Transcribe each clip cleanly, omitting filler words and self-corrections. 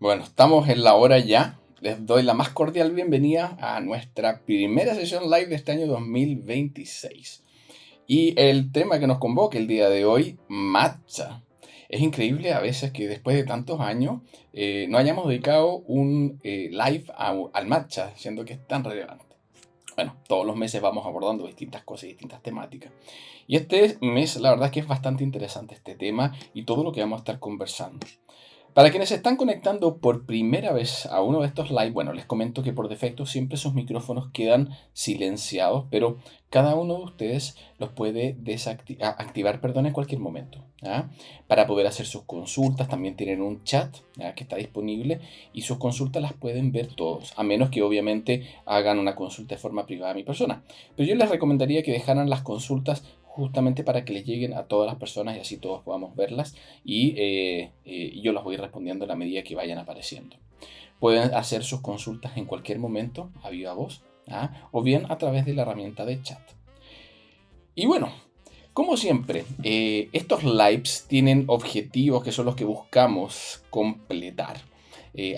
Bueno, estamos en la hora ya. Les doy la más cordial bienvenida a nuestra primera sesión live de este año 2026. Y el tema que nos convoca el día de hoy, matcha. Es increíble a veces que después de tantos años no hayamos dedicado un live al matcha, siendo que es tan relevante. Bueno, todos los meses vamos abordando distintas cosas y distintas temáticas. Y este mes, la verdad es que es bastante interesante este tema y todo lo que vamos a estar conversando. Para quienes se están conectando por primera vez a uno de estos live, bueno, les comento que por defecto siempre sus micrófonos quedan silenciados, pero cada uno de ustedes los puede activar, en cualquier momento. ¿Ya? Para poder hacer sus consultas, también tienen un chat, ¿ya? Que está disponible y sus consultas las pueden ver todos, a menos que obviamente hagan una consulta de forma privada a mi persona. Pero yo les recomendaría que dejaran las consultas justamente para que les lleguen a todas las personas y así todos podamos verlas y yo las voy respondiendo a la medida que vayan apareciendo. Pueden hacer sus consultas en cualquier momento a viva voz, ¿ah? O bien a través de la herramienta de chat. Y bueno, como siempre, estos lives tienen objetivos que son los que buscamos completar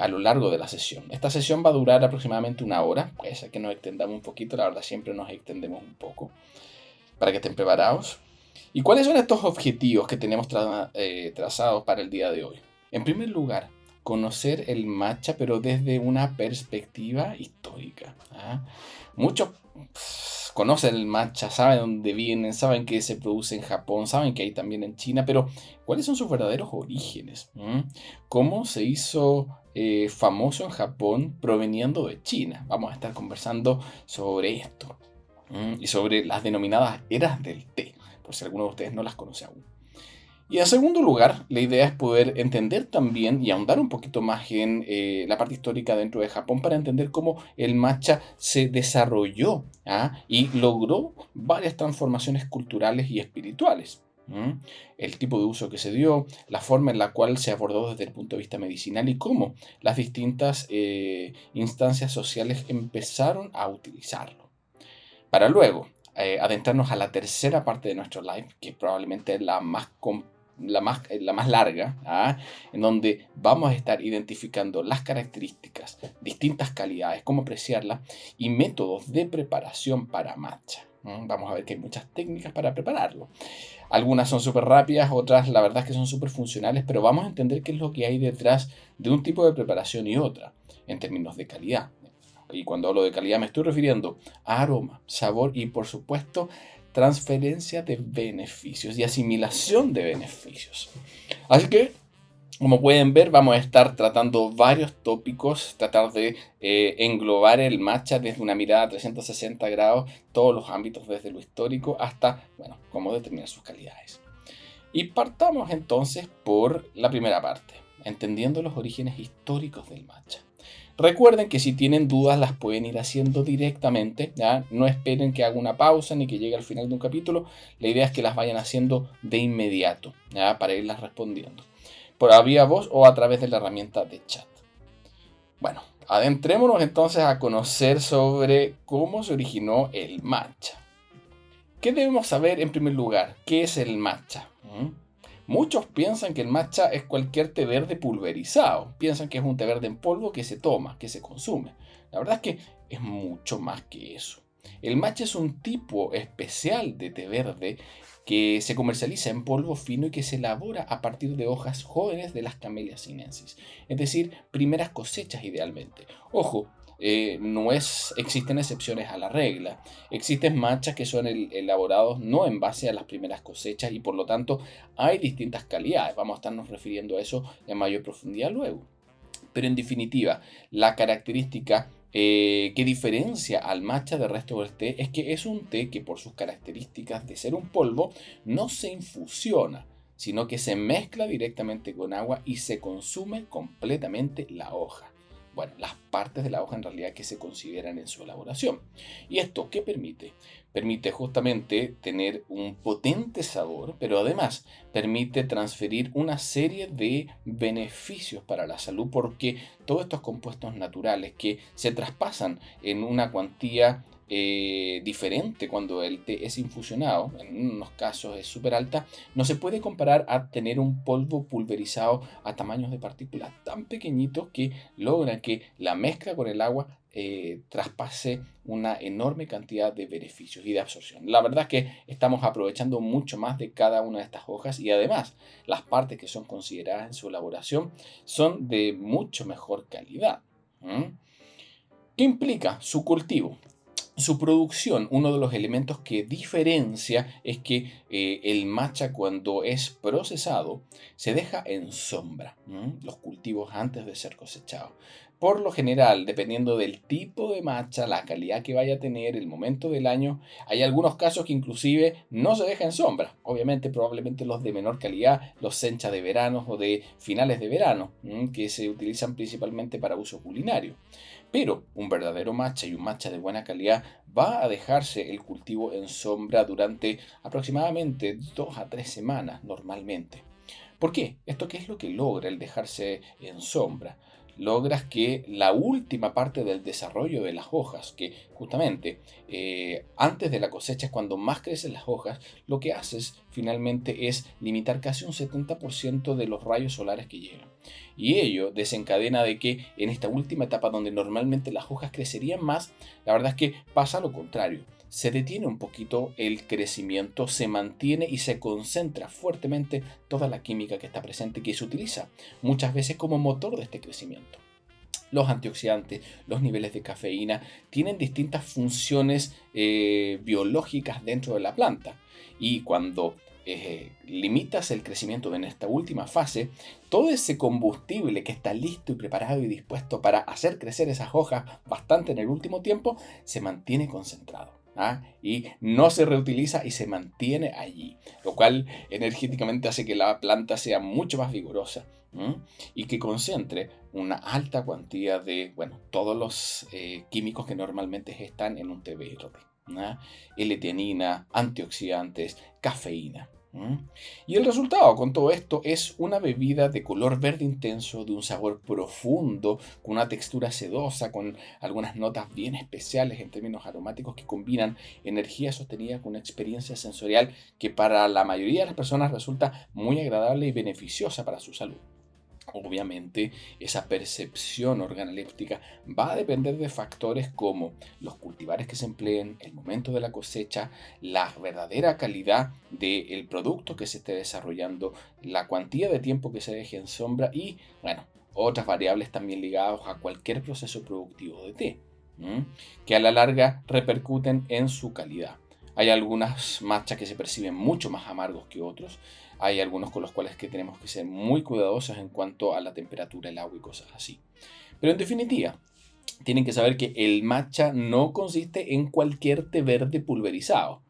a lo largo de la sesión. Esta sesión va a durar aproximadamente una hora, puede ser que nos extendamos un poquito, la verdad siempre nos extendemos un poco, para que estén preparados. ¿Y cuáles son estos objetivos que tenemos trazados para el día de hoy? En primer lugar, conocer el matcha, pero desde una perspectiva histórica. ¿Ah? Muchos conocen el matcha, saben dónde vienen, saben que se produce en Japón, saben que hay también en China, pero ¿cuáles son sus verdaderos orígenes? ¿Cómo se hizo famoso en Japón proveniendo de China? Vamos a estar conversando sobre esto. Y sobre las denominadas eras del té, por si alguno de ustedes no las conoce aún. Y en segundo lugar, la idea es poder entender también y ahondar un poquito más en la parte histórica dentro de Japón para entender cómo el matcha se desarrolló y logró varias transformaciones culturales y espirituales. El tipo de uso que se dio, la forma en la cual se abordó desde el punto de vista medicinal y cómo las distintas instancias sociales empezaron a utilizarlo. Para luego adentrarnos a la tercera parte de nuestro live, que probablemente es la más larga, en donde vamos a estar identificando las características, distintas calidades, cómo apreciarlas y métodos de preparación para matcha. Vamos a ver que hay muchas técnicas para prepararlo. Algunas son súper rápidas, otras la verdad es que son súper funcionales, pero vamos a entender qué es lo que hay detrás de un tipo de preparación y otra, en términos de calidad. Y cuando hablo de calidad me estoy refiriendo a aroma, sabor y por supuesto transferencia de beneficios y asimilación de beneficios. Así que, como pueden ver, vamos a estar tratando varios tópicos, tratar de englobar el matcha desde una mirada 360 grados, todos los ámbitos desde lo histórico hasta, bueno, cómo determinar sus calidades. Y partamos entonces por la primera parte, entendiendo los orígenes históricos del matcha. Recuerden que si tienen dudas las pueden ir haciendo directamente, ¿ya? No esperen que haga una pausa ni que llegue al final de un capítulo. La idea es que las vayan haciendo de inmediato, ¿ya? Para irlas respondiendo. Por a viva voz o a través de la herramienta de chat. Bueno, adentrémonos entonces a conocer sobre cómo se originó el matcha. ¿Qué debemos saber en primer lugar? ¿Qué es el matcha? Muchos piensan que el matcha es cualquier té verde pulverizado. Piensan que es un té verde en polvo que se toma, que se consume. La verdad es que es mucho más que eso. El matcha es un tipo especial de té verde que se comercializa en polvo fino y que se elabora a partir de hojas jóvenes de las Camellias sinensis. Es decir, primeras cosechas idealmente. Ojo, existen excepciones a la regla. Existen matchas que son elaborados no en base a las primeras cosechas y por lo tanto hay distintas calidades. Vamos a estarnos refiriendo a eso en mayor profundidad luego. Pero en definitiva, la característica que diferencia al matcha del resto del té es que es un té que por sus características de ser un polvo no se infusiona, sino que se mezcla directamente con agua y se consume completamente la hoja. Bueno, las partes de la hoja en realidad que se consideran en su elaboración. ¿Y esto qué permite? Permite justamente tener un potente sabor, pero además permite transferir una serie de beneficios para la salud porque todos estos compuestos naturales que se traspasan en una cuantía diferente cuando el té es infusionado, en unos casos es súper alta, no se puede comparar a tener un polvo pulverizado a tamaños de partículas tan pequeñitos que logran que la mezcla con el agua traspase una enorme cantidad de beneficios y de absorción. La verdad es que estamos aprovechando mucho más de cada una de estas hojas y además las partes que son consideradas en su elaboración son de mucho mejor calidad. ¿Mm? ¿Qué implica su cultivo? Su producción, uno de los elementos que diferencia es que el matcha cuando es procesado se deja en sombra, los cultivos antes de ser cosechados. Por lo general, dependiendo del tipo de matcha, la calidad que vaya a tener, el momento del año, hay algunos casos que inclusive no se deja en sombra. Obviamente, probablemente los de menor calidad, los sencha de verano o de finales de verano, que se utilizan principalmente para uso culinario. Pero un verdadero matcha y un matcha de buena calidad va a dejarse el cultivo en sombra durante aproximadamente 2 a 3 semanas normalmente. ¿Por qué? ¿Esto qué es lo que logra el dejarse en sombra? Logras que la última parte del desarrollo de las hojas, que justamente antes de la cosecha es cuando más crecen las hojas, lo que haces finalmente es limitar casi un 70% de los rayos solares que llegan. Y ello desencadena de que en esta última etapa donde normalmente las hojas crecerían más, la verdad es que pasa lo contrario. Se detiene un poquito el crecimiento, se mantiene y se concentra fuertemente toda la química que está presente y que se utiliza muchas veces como motor de este crecimiento. Los antioxidantes, los niveles de cafeína tienen distintas funciones biológicas dentro de la planta y cuando limitas el crecimiento en esta última fase, todo ese combustible que está listo y preparado y dispuesto para hacer crecer esas hojas bastante en el último tiempo, se mantiene concentrado. Y no se reutiliza y se mantiene allí, lo cual energéticamente hace que la planta sea mucho más vigorosa y que concentre una alta cantidad de, bueno, todos los químicos que normalmente están en un té verde. L-teanina, antioxidantes, cafeína. Y el resultado con todo esto es una bebida de color verde intenso, de un sabor profundo, con una textura sedosa, con algunas notas bien especiales en términos aromáticos que combinan energía sostenida con una experiencia sensorial que para la mayoría de las personas resulta muy agradable y beneficiosa para su salud. Obviamente, esa percepción organoléptica va a depender de factores como los cultivares que se empleen, el momento de la cosecha, la verdadera calidad del producto que se esté desarrollando, la cuantía de tiempo que se deje en sombra y, bueno, otras variables también ligadas a cualquier proceso productivo de té, que a la larga repercuten en su calidad. Hay algunas matchas que se perciben mucho más amargos que otros. Hay algunos con los cuales que tenemos que ser muy cuidadosos en cuanto a la temperatura, el agua y cosas así. Pero en definitiva, tienen que saber que el matcha no consiste en cualquier té verde pulverizado.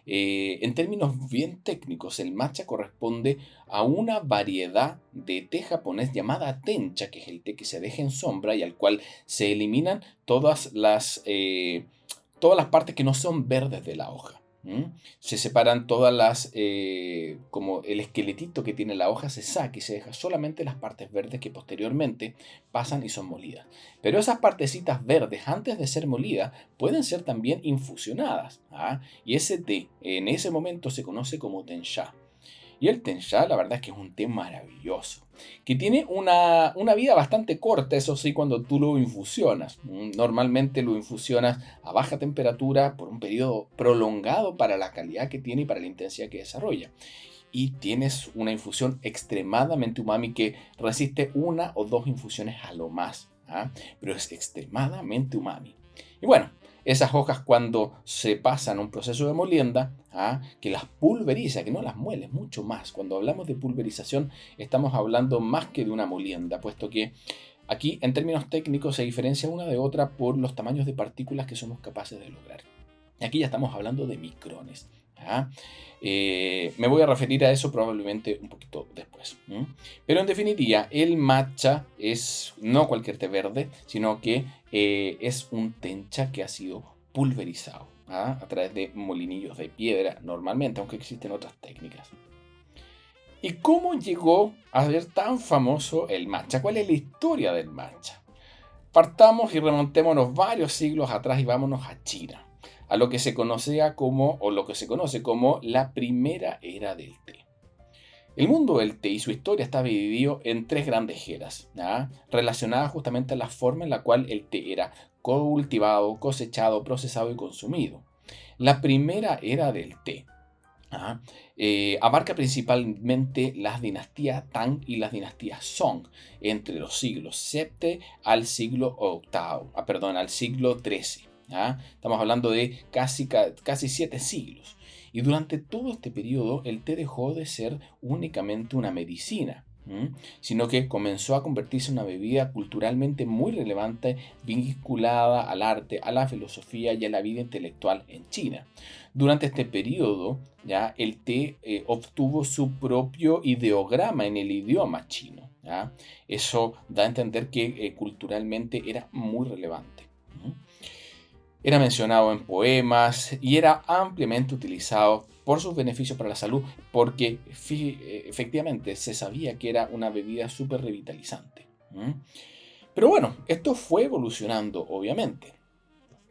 En términos bien técnicos, el matcha corresponde a una variedad de té japonés llamada tencha, que es el té que se deja en sombra y al cual se eliminan todas las partes que no son verdes de la hoja. Se separan todas como el esqueletito que tiene la hoja se saca y se deja solamente las partes verdes que posteriormente pasan y son molidas. Pero esas partecitas verdes, antes de ser molidas, pueden ser también infusionadas. Y ese té, en ese momento se conoce como tencha. Y el tencha, la verdad es que es un té maravilloso, que tiene una vida bastante corta, eso sí, cuando tú lo infusionas. Normalmente lo infusionas a baja temperatura por un periodo prolongado para la calidad que tiene y para la intensidad que desarrolla. Y tienes una infusión extremadamente umami que resiste 1 o 2 infusiones a lo más, pero es extremadamente umami. Y bueno, esas hojas cuando se pasan a un proceso de molienda, que las pulveriza, que no las muele, mucho más. Cuando hablamos de pulverización estamos hablando más que de una molienda, puesto que aquí en términos técnicos se diferencia una de otra por los tamaños de partículas que somos capaces de lograr. Aquí ya estamos hablando de micrones. Me voy a referir a eso probablemente un poquito después. Pero en definitiva, el matcha es no cualquier té verde, sino que es un tencha que ha sido pulverizado a través de molinillos de piedra normalmente, aunque existen otras técnicas. ¿Y cómo llegó a ser tan famoso el matcha? ¿Cuál es la historia del matcha? Partamos y remontémonos varios siglos atrás y vámonos a China. a lo que se conocía como, o lo que se conoce como la primera era del té. El mundo del té y su historia está dividido en tres grandes eras, ¿ya? Relacionadas justamente a la forma en la cual el té era cultivado, cosechado, procesado y consumido. La primera era del té, ¿ah? Abarca principalmente las dinastías Tang y las dinastías Song, entre los siglos VII al siglo VIII, al siglo XIII. ¿Ah? Estamos hablando de casi 7 siglos. Y durante todo este periodo el té dejó de ser únicamente una medicina, sino que comenzó a convertirse en una bebida culturalmente muy relevante vinculada al arte, a la filosofía y a la vida intelectual en China. Durante este periodo, ¿ya? El té obtuvo su propio ideograma en el idioma chino, ¿ya? Eso da a entender que culturalmente era muy relevante. Era mencionado en poemas y era ampliamente utilizado por sus beneficios para la salud, porque efectivamente se sabía que era una bebida súper revitalizante. Pero bueno, esto fue evolucionando, obviamente.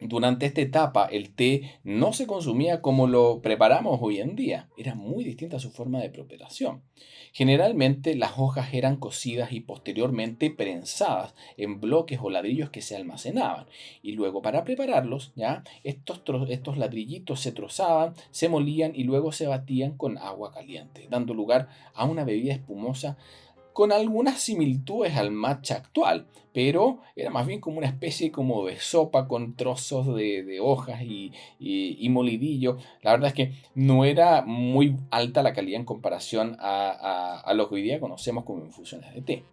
Durante esta etapa el té no se consumía como lo preparamos hoy en día, era muy distinta a su forma de preparación. Generalmente las hojas eran cocidas y posteriormente prensadas en bloques o ladrillos que se almacenaban y luego para prepararlos, ¿ya? Estos ladrillitos se trozaban, se molían y luego se batían con agua caliente, dando lugar a una bebida espumosa con algunas similitudes al matcha actual, pero era más bien como una especie como de sopa con trozos de hojas y molidillo. La verdad es que no era muy alta la calidad en comparación a lo que hoy día conocemos como infusiones de té.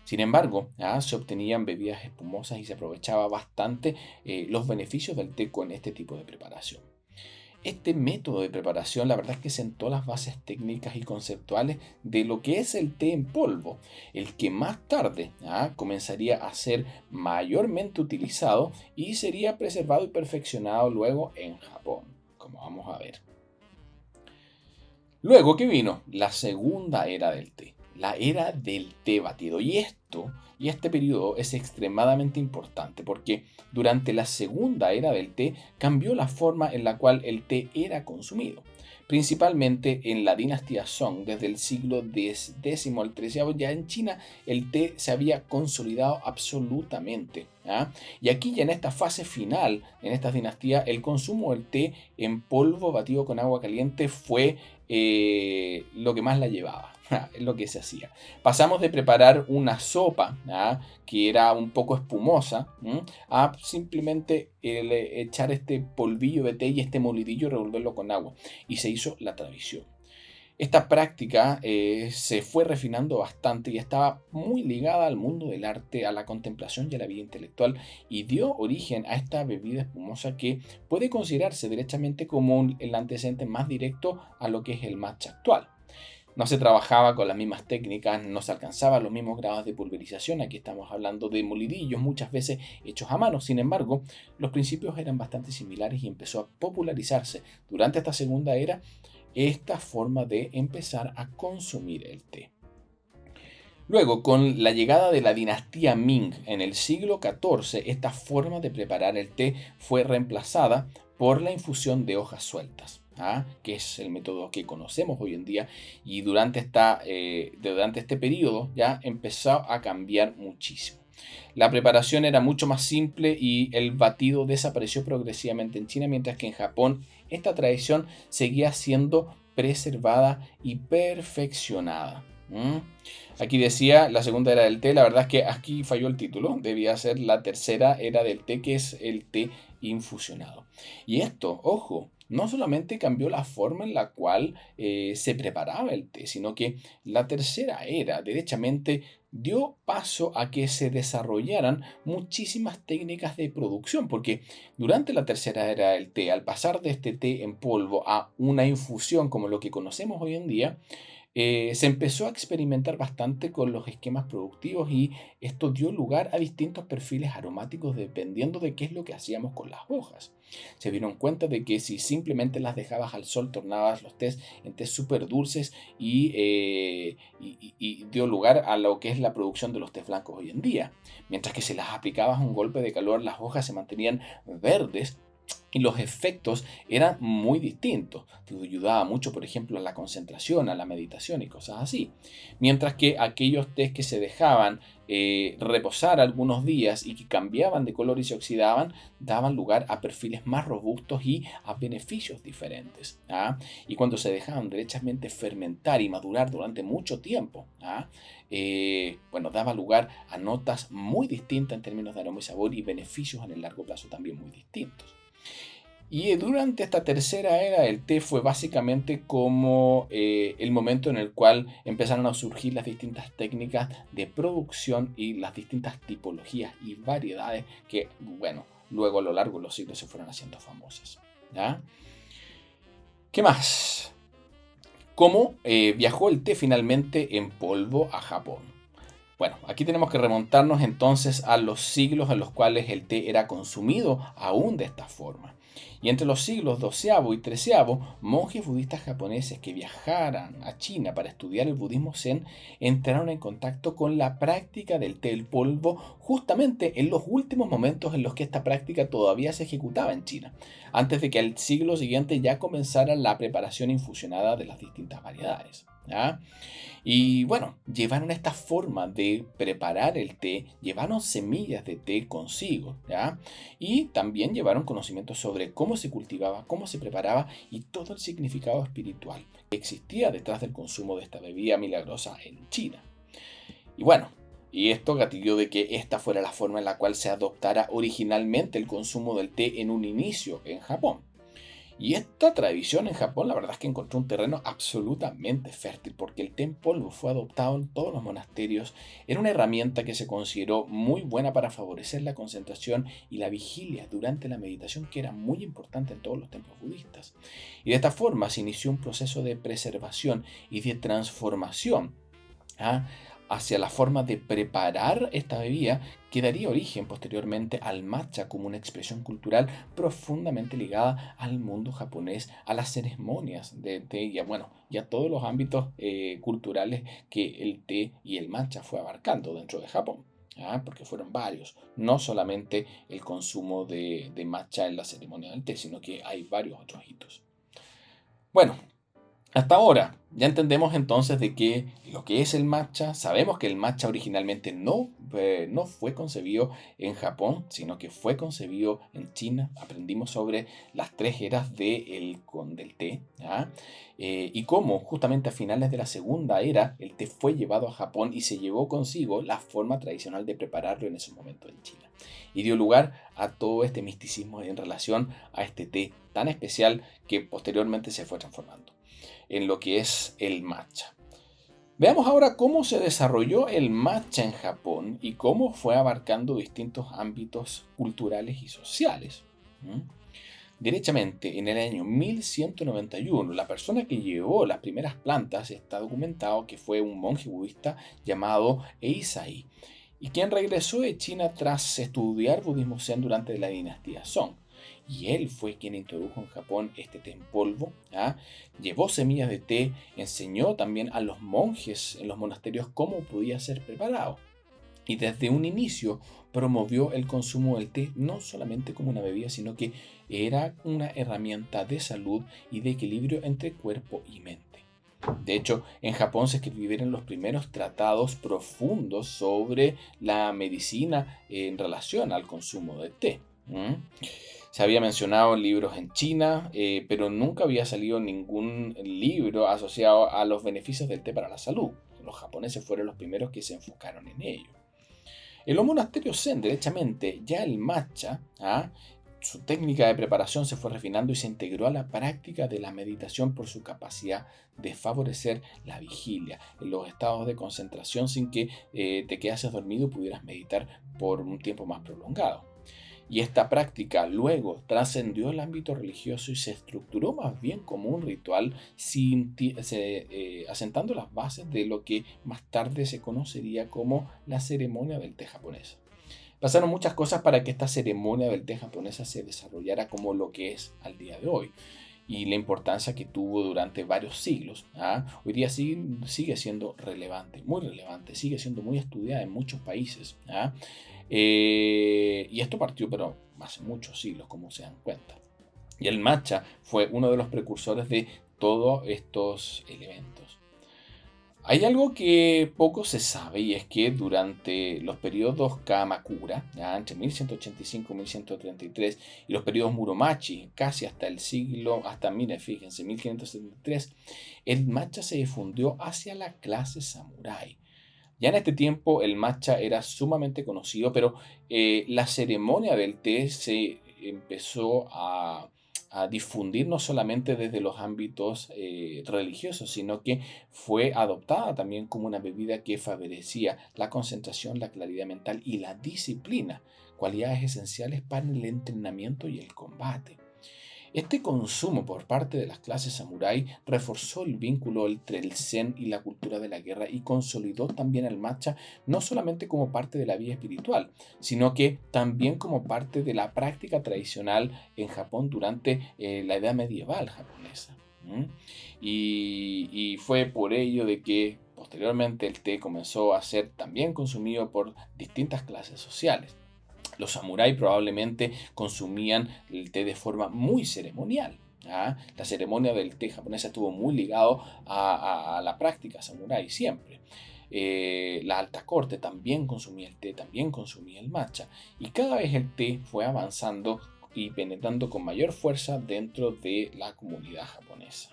Sin embargo, se obtenían bebidas espumosas y se aprovechaba bastante los beneficios del té con este tipo de preparación. Este método de preparación, la verdad es que sentó las bases técnicas y conceptuales de lo que es el té en polvo, el que más tarde comenzaría a ser mayormente utilizado y sería preservado y perfeccionado luego en Japón, como vamos a ver. Luego que vino la segunda era del té, la era del té batido. Y este periodo es extremadamente importante porque durante la segunda era del té cambió la forma en la cual el té era consumido. Principalmente en la dinastía Song, desde el siglo X al XIII, ya en China el té se había consolidado absolutamente. Y aquí ya en esta fase final, en esta dinastía, el consumo del té en polvo batido con agua caliente fue lo que más la llevaba. Es lo que se hacía. Pasamos de preparar una sopa que era un poco espumosa a simplemente echar este polvillo de té y este molidillo y revolverlo con agua. Y se hizo la tradición. Esta práctica se fue refinando bastante y estaba muy ligada al mundo del arte, a la contemplación y a la vida intelectual y dio origen a esta bebida espumosa que puede considerarse derechamente como el antecedente más directo a lo que es el matcha actual. No se trabajaba con las mismas técnicas, no se alcanzaban los mismos grados de pulverización. Aquí estamos hablando de molidillos muchas veces hechos a mano. Sin embargo, los principios eran bastante similares y empezó a popularizarse durante esta segunda era esta forma de empezar a consumir el té. Luego, con la llegada de la dinastía Ming en el siglo XIV, esta forma de preparar el té fue reemplazada por la infusión de hojas sueltas, que es el método que conocemos hoy en día, y durante este periodo ya empezó a cambiar muchísimo. La preparación era mucho más simple y el batido desapareció progresivamente en China, mientras que en Japón esta tradición seguía siendo preservada y perfeccionada. Aquí decía la segunda era del té, la verdad es que aquí falló el título, debía ser la tercera era del té, que es el té infusionado. Y esto, ojo, no solamente cambió la forma en la cual se preparaba el té, sino que la tercera era, derechamente, dio paso a que se desarrollaran muchísimas técnicas de producción, porque durante la tercera era del té, al pasar de este té en polvo a una infusión como lo que conocemos hoy en día, se empezó a experimentar bastante con los esquemas productivos y esto dio lugar a distintos perfiles aromáticos dependiendo de qué es lo que hacíamos con las hojas. Se dieron cuenta de que si simplemente las dejabas al sol, tornabas los tés en tés súper dulces y dio lugar a lo que es la producción de los tés blancos hoy en día. Mientras que si las aplicabas a un golpe de calor, las hojas se mantenían verdes y los efectos eran muy distintos. Te ayudaba mucho, por ejemplo, a la concentración, a la meditación y cosas así. Mientras que aquellos tés que se dejaban reposar algunos días y que cambiaban de color y se oxidaban, daban lugar a perfiles más robustos y a beneficios diferentes. ¿Ah? Y cuando se dejaban derechamente fermentar y madurar durante mucho tiempo, ¿ah? Bueno, daba lugar a notas muy distintas en términos de aroma y sabor y beneficios en el largo plazo también muy distintos. Y durante esta tercera era el té fue básicamente como el momento en el cual empezaron a surgir las distintas técnicas de producción y las distintas tipologías y variedades que, bueno, luego a lo largo de los siglos se fueron haciendo famosas. ¿Ya? ¿Qué más? ¿Cómo viajó el té finalmente en polvo a Japón? Bueno, aquí tenemos que remontarnos entonces a los siglos en los cuales el té era consumido aún de esta forma. Y entre los siglos XII y XIII, monjes budistas japoneses que viajaran a China para estudiar el budismo zen entraron en contacto con la práctica del té del polvo justamente en los últimos momentos en los que esta práctica todavía se ejecutaba en China, antes de que al siglo siguiente ya comenzara la preparación infusionada de las distintas variedades. ¿Ya? Y bueno, llevaron esta forma de preparar el té, llevaron semillas de té consigo, ¿ya? Y también llevaron conocimientos sobre cómo se cultivaba, cómo se preparaba y todo el significado espiritual que existía detrás del consumo de esta bebida milagrosa en China. Y bueno, y esto gatilló de que esta fuera la forma en la cual se adoptara originalmente el consumo del té en un inicio en Japón. Y esta tradición en Japón, la verdad es que encontró un terreno absolutamente fértil, porque el té en polvo fue adoptado en todos los monasterios. Era una herramienta que se consideró muy buena para favorecer la concentración y la vigilia durante la meditación, que era muy importante en todos los templos budistas. Y de esta forma se inició un proceso de preservación y de transformación, ¿ah? Hacia la forma de preparar esta bebida que daría origen posteriormente al matcha como una expresión cultural profundamente ligada al mundo japonés, a las ceremonias de té y y a todos los ámbitos culturales que el té y el matcha fue abarcando dentro de Japón. ¿Ah? Porque fueron varios, no solamente el consumo de matcha en la ceremonia del té, sino que hay varios otros hitos. Bueno, hasta ahora ya entendemos entonces de que lo que es el matcha, sabemos que el matcha originalmente no fue concebido en Japón, sino que fue concebido en China. Aprendimos sobre las tres eras del té, ¿ya? Y cómo justamente a finales de la segunda era el té fue llevado a Japón y se llevó consigo la forma tradicional de prepararlo en ese momento en China. Y dio lugar a todo este misticismo en relación a este té tan especial que posteriormente se fue transformando en lo que es el matcha. Veamos ahora cómo se desarrolló el matcha en Japón y cómo fue abarcando distintos ámbitos culturales y sociales. ¿Mm? Derechamente, en el año 1191, la persona que llevó las primeras plantas está documentado que fue un monje budista llamado Eisai, y quien regresó de China tras estudiar budismo zen durante la dinastía Song. Y él fue quien introdujo en Japón este té en polvo, ¿ah? Llevó semillas de té, enseñó también a los monjes en los monasterios cómo podía ser preparado. Y desde un inicio promovió el consumo del té no solamente como una bebida, sino que era una herramienta de salud y de equilibrio entre cuerpo y mente. De hecho, en Japón se escribieron los primeros tratados profundos sobre la medicina en relación al consumo de té. ¿Mm? Se había mencionado libros en China, pero nunca había salido ningún libro asociado a los beneficios del té para la salud. Los japoneses fueron los primeros que se enfocaron en ello. En los monasterios zen, derechamente, ya el matcha, ¿ah? Su técnica de preparación se fue refinando y se integró a la práctica de la meditación por su capacidad de favorecer la vigilia en los estados de concentración sin que te quedases dormido y pudieras meditar por un tiempo más prolongado. Y esta práctica luego trascendió el ámbito religioso y se estructuró más bien como un ritual asentando las bases de lo que más tarde se conocería como la ceremonia del té japonesa. Pasaron muchas cosas para que esta ceremonia del té japonesa se desarrollara como lo que es al día de hoy y la importancia que tuvo durante varios siglos. ¿Ah? Hoy día sigue siendo relevante, muy relevante, sigue siendo muy estudiada en muchos países. ¿Ah? Y esto partió, pero hace muchos siglos, como se dan cuenta. Y el matcha fue uno de los precursores de todos estos elementos. Hay algo que poco se sabe y es que durante los periodos Kamakura, ya entre 1185 y 1133, y los periodos Muromachi, casi hasta el siglo, mire, fíjense, 1573, el matcha se difundió hacia la clase samurái. Ya en este tiempo el matcha era sumamente conocido, pero la ceremonia del té se empezó a difundir no solamente desde los ámbitos religiosos, sino que fue adoptada también como una bebida que favorecía la concentración, la claridad mental y la disciplina, cualidades esenciales para el entrenamiento y el combate. Este consumo por parte de las clases samurái reforzó el vínculo entre el zen y la cultura de la guerra y consolidó también el matcha no solamente como parte de la vida espiritual, sino que también como parte de la práctica tradicional en Japón durante la edad medieval japonesa. ¿Mm? Y fue por ello de que posteriormente el té comenzó a ser también consumido por distintas clases sociales. Los samuráis probablemente consumían el té de forma muy ceremonial. ¿Ah? La ceremonia del té japonesa estuvo muy ligado a la práctica samurái siempre. La alta corte también consumía el té, también consumía el matcha. Y cada vez el té fue avanzando y penetrando con mayor fuerza dentro de la comunidad japonesa.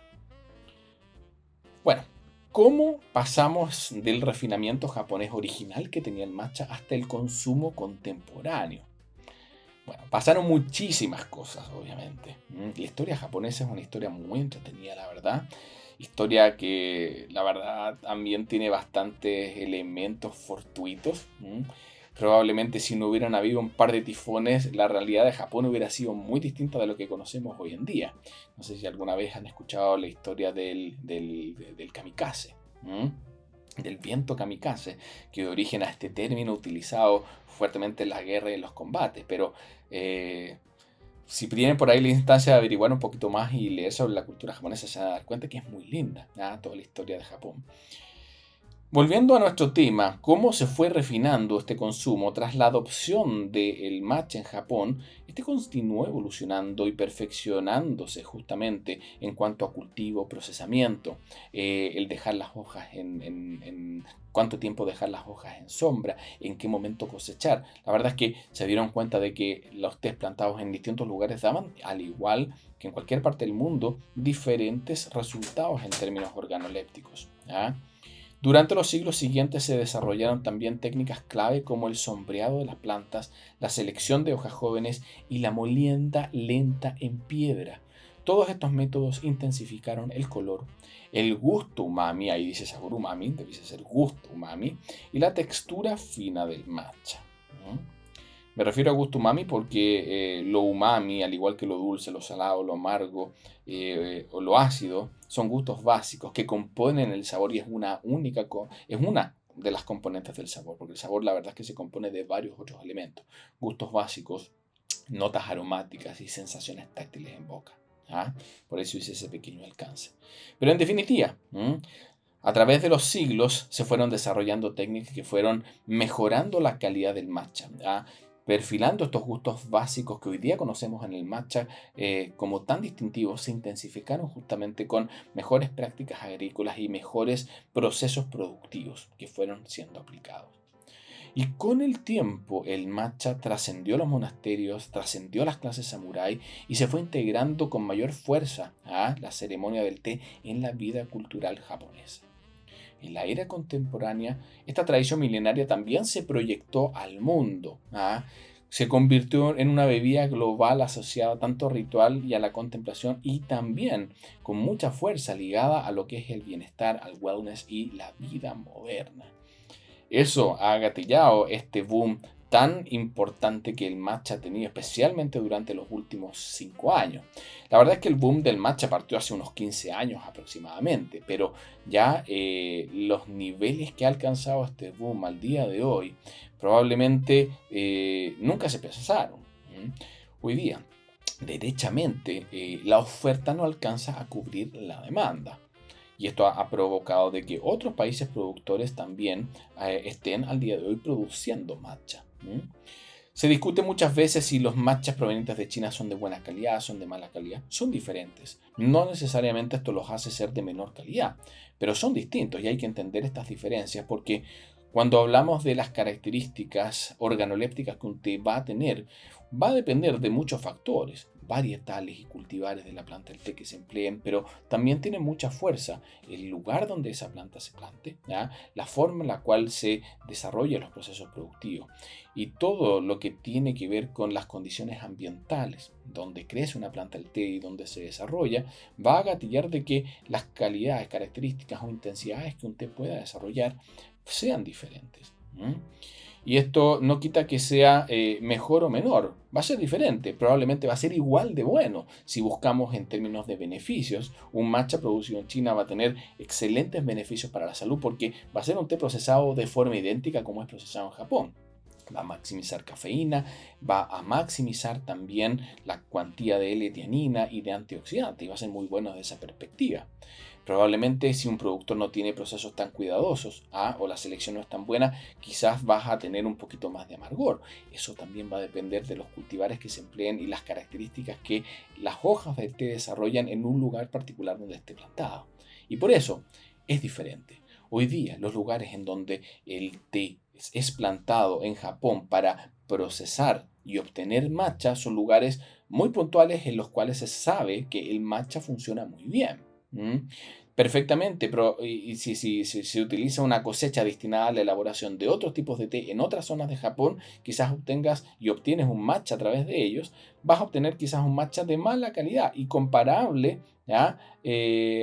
Bueno, ¿cómo pasamos del refinamiento japonés original que tenía el matcha hasta el consumo contemporáneo? Bueno, pasaron muchísimas cosas, obviamente. La historia japonesa es una historia muy entretenida, la verdad. Historia que, la verdad, también tiene bastantes elementos fortuitos. Probablemente si no hubieran habido un par de tifones, la realidad de Japón hubiera sido muy distinta de lo que conocemos hoy en día. No sé si alguna vez han escuchado la historia del kamikaze. Del viento kamikaze, que dio origen a este término utilizado fuertemente en la guerra y en los combates, pero si tienen por ahí la instancia de averiguar un poquito más y leer sobre la cultura japonesa, se van a dar cuenta que es muy linda, ¿ya? Toda la historia de Japón. Volviendo a nuestro tema, ¿cómo se fue refinando este consumo tras la adopción del matcha en Japón? Este continuó evolucionando y perfeccionándose justamente en cuanto a cultivo, procesamiento, el dejar las hojas en cuánto tiempo dejar las hojas en sombra, en qué momento cosechar. La verdad es que se dieron cuenta de que los tés plantados en distintos lugares daban, al igual que en cualquier parte del mundo, diferentes resultados en términos organolépticos. ¿Ya? Durante los siglos siguientes se desarrollaron también técnicas clave como el sombreado de las plantas, la selección de hojas jóvenes y la molienda lenta en piedra. Todos estos métodos intensificaron el color, el gusto umami, ahí dice sabor umami, debiese ser gusto umami, y la textura fina del matcha. Me refiero a gusto umami porque lo umami, al igual que lo dulce, lo salado, lo amargo o lo ácido, son gustos básicos que componen el sabor y es una de las componentes del sabor, porque el sabor la verdad es que se compone de varios otros elementos, gustos básicos, notas aromáticas y sensaciones táctiles en boca. ¿Ah? Por eso hice ese pequeño alcance. Pero en definitiva, a través de los siglos se fueron desarrollando técnicas que fueron mejorando la calidad del matcha, ¿ya? Perfilando estos gustos básicos que hoy día conocemos en el matcha como tan distintivos, se intensificaron justamente con mejores prácticas agrícolas y mejores procesos productivos que fueron siendo aplicados. Y con el tiempo el matcha trascendió los monasterios, trascendió las clases samurái y se fue integrando con mayor fuerza a la ceremonia del té en la vida cultural japonesa. En la era contemporánea, esta tradición milenaria también se proyectó al mundo. Se convirtió en una bebida global asociada tanto al ritual y a la contemplación y también con mucha fuerza ligada a lo que es el bienestar, al wellness y la vida moderna. Eso ha gatillado este boom tan importante que el matcha ha tenido, especialmente durante los últimos 5 años. La verdad es que el boom del matcha partió hace unos 15 años aproximadamente, pero ya los niveles que ha alcanzado este boom al día de hoy probablemente nunca se pensaron. Hoy día, derechamente, la oferta no alcanza a cubrir la demanda. Y esto ha provocado de que otros países productores también estén al día de hoy produciendo matcha. ¿Mm? Se discute muchas veces si los matchas provenientes de China son de buena calidad, son de mala calidad. Son diferentes. No necesariamente esto los hace ser de menor calidad, pero son distintos y hay que entender estas diferencias porque cuando hablamos de las características organolépticas que un té va a tener, va a depender de muchos factores, varietales y cultivares de la planta del té que se empleen, pero también tiene mucha fuerza el lugar donde esa planta se plante, ¿ya? La forma en la cual se desarrollan los procesos productivos y todo lo que tiene que ver con las condiciones ambientales, donde crece una planta del té y donde se desarrolla, va a gatillar de que las calidades, características o intensidades que un té pueda desarrollar sean diferentes. Y esto no quita que sea mejor o menor, va a ser diferente, probablemente va a ser igual de bueno. Si buscamos en términos de beneficios, un matcha producido en China va a tener excelentes beneficios para la salud porque va a ser un té procesado de forma idéntica como es procesado en Japón. Va a maximizar cafeína, va a maximizar también la cuantía de L-tianina y de antioxidantes y va a ser muy bueno desde esa perspectiva. Probablemente si un productor no tiene procesos tan cuidadosos o la selección no es tan buena, quizás vas a tener un poquito más de amargor. Eso también va a depender de los cultivares que se empleen y las características que las hojas del té desarrollan en un lugar particular donde esté plantado. Y por eso es diferente. Hoy día los lugares en donde el té es plantado en Japón para procesar y obtener matcha son lugares muy puntuales en los cuales se sabe que el matcha funciona muy bien. Perfectamente, pero y si se utiliza una cosecha destinada a la elaboración de otros tipos de té en otras zonas de Japón, quizás obtengas y obtienes un matcha a través de ellos, vas a obtener quizás un matcha de mala calidad y comparable, ¿ya?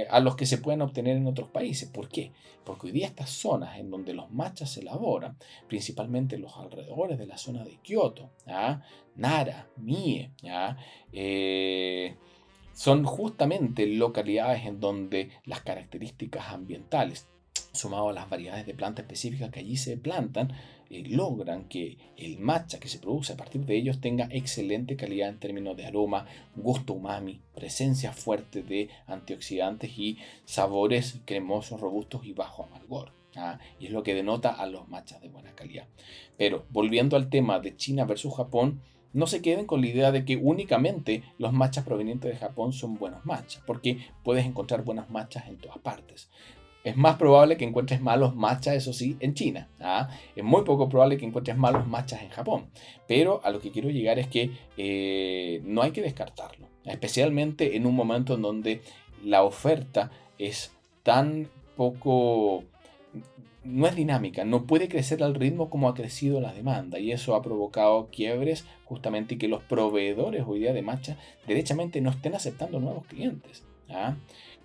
A los que se pueden obtener en otros países. ¿Por qué? Porque hoy día estas zonas en donde los matchas se elaboran, principalmente en los alrededores de la zona de Kioto, ¿ya? Nara, Mie, ¿ya? Son justamente localidades en donde las características ambientales, sumado a las variedades de plantas específicas que allí se plantan, logran que el matcha que se produce a partir de ellos tenga excelente calidad en términos de aroma, gusto umami, presencia fuerte de antioxidantes y sabores cremosos, robustos y bajo amargor. Y es lo que denota a los matchas de buena calidad. Pero volviendo al tema de China versus Japón, no se queden con la idea de que únicamente los matchas provenientes de Japón son buenos matchas, porque puedes encontrar buenos matchas en todas partes. Es más probable que encuentres malos matchas, eso sí, en China. Es muy poco probable que encuentres malos matchas en Japón. Pero a lo que quiero llegar es que no hay que descartarlo, especialmente en un momento en donde la oferta es tan poco, no es dinámica, no puede crecer al ritmo como ha crecido la demanda y eso ha provocado quiebres justamente y que los proveedores hoy día de matcha derechamente no estén aceptando nuevos clientes.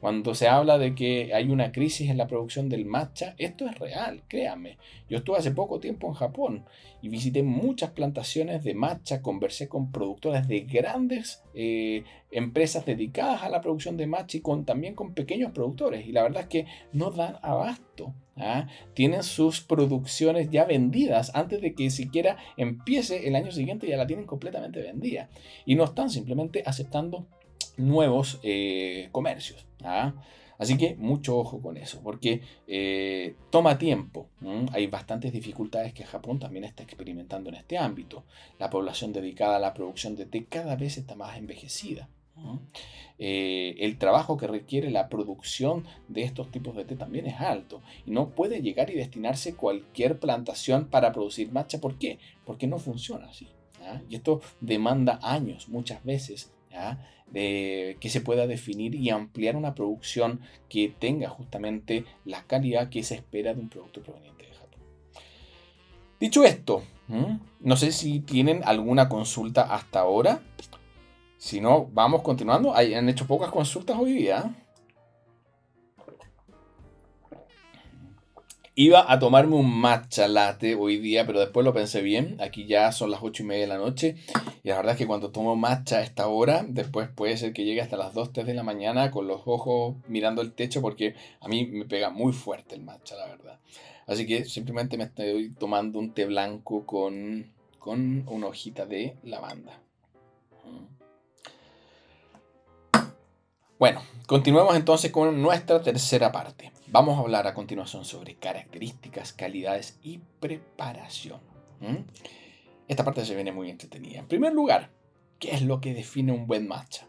Cuando se habla de que hay una crisis en la producción del matcha, esto es real, créanme. Yo estuve hace poco tiempo en Japón y visité muchas plantaciones de matcha, conversé con productores de grandes empresas dedicadas a la producción de matcha y también con pequeños productores y la verdad es que no dan abasto. Tienen sus producciones ya vendidas antes de que siquiera empiece el año siguiente, ya la tienen completamente vendida y no están simplemente aceptando nuevos comercios. Así que mucho ojo con eso, porque toma tiempo. Hay bastantes dificultades que Japón también está experimentando en este ámbito. La población dedicada a la producción de té cada vez está más envejecida. El trabajo que requiere la producción de estos tipos de té también es alto y no puede llegar y destinarse cualquier plantación para producir matcha. ¿Por qué? Porque no funciona así. Y esto demanda años muchas veces de que se pueda definir y ampliar una producción que tenga justamente la calidad que se espera de un producto proveniente de Japón. Dicho esto, no sé si tienen alguna consulta hasta ahora. Si no, vamos continuando. Han hecho pocas consultas hoy día. Iba a tomarme un matcha latte hoy día, pero después lo pensé bien. Aquí ya son las 8:30 de la noche. Y la verdad es que cuando tomo matcha a esta hora, después puede ser que llegue hasta las 2, 3 de la mañana con los ojos mirando el techo porque a mí me pega muy fuerte el matcha, la verdad. Así que simplemente me estoy tomando un té blanco con una hojita de lavanda. Bueno, continuemos entonces con nuestra tercera parte. Vamos a hablar a continuación sobre características, calidades y preparación. Esta parte se viene muy entretenida. En primer lugar, ¿qué es lo que define un buen matcha?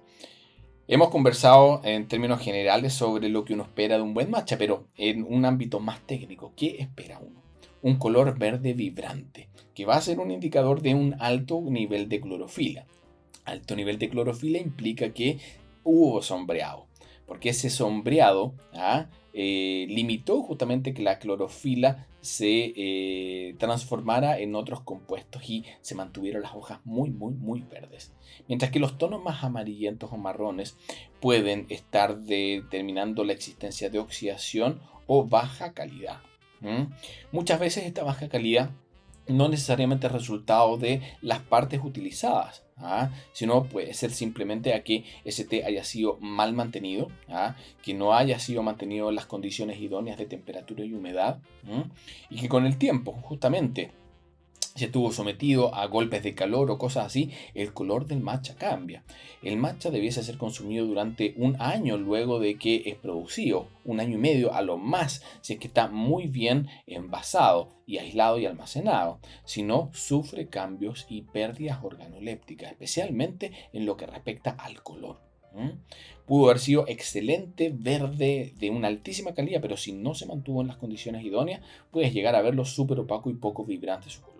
Hemos conversado en términos generales sobre lo que uno espera de un buen matcha, pero en un ámbito más técnico, ¿qué espera uno? Un color verde vibrante, que va a ser un indicador de un alto nivel de clorofila. Alto nivel de clorofila implica que hubo sombreado, porque ese sombreado limitó justamente que la clorofila se transformara en otros compuestos y se mantuvieron las hojas muy, muy, muy verdes. Mientras que los tonos más amarillentos o marrones pueden estar determinando la existencia de oxidación o baja calidad. Muchas veces esta baja calidad no necesariamente es resultado de las partes utilizadas, sino puede ser simplemente a que ese té haya sido mal mantenido, que no haya sido mantenido en las condiciones idóneas de temperatura y humedad, y que con el tiempo, justamente, si estuvo sometido a golpes de calor o cosas así, el color del matcha cambia. El matcha debiese ser consumido durante un año luego de que es producido, un año y medio a lo más, si es que está muy bien envasado y aislado y almacenado. Si no, sufre cambios y pérdidas organolépticas, especialmente en lo que respecta al color. Pudo haber sido excelente verde de una altísima calidad, pero si no se mantuvo en las condiciones idóneas, puedes llegar a verlo súper opaco y poco vibrante su color.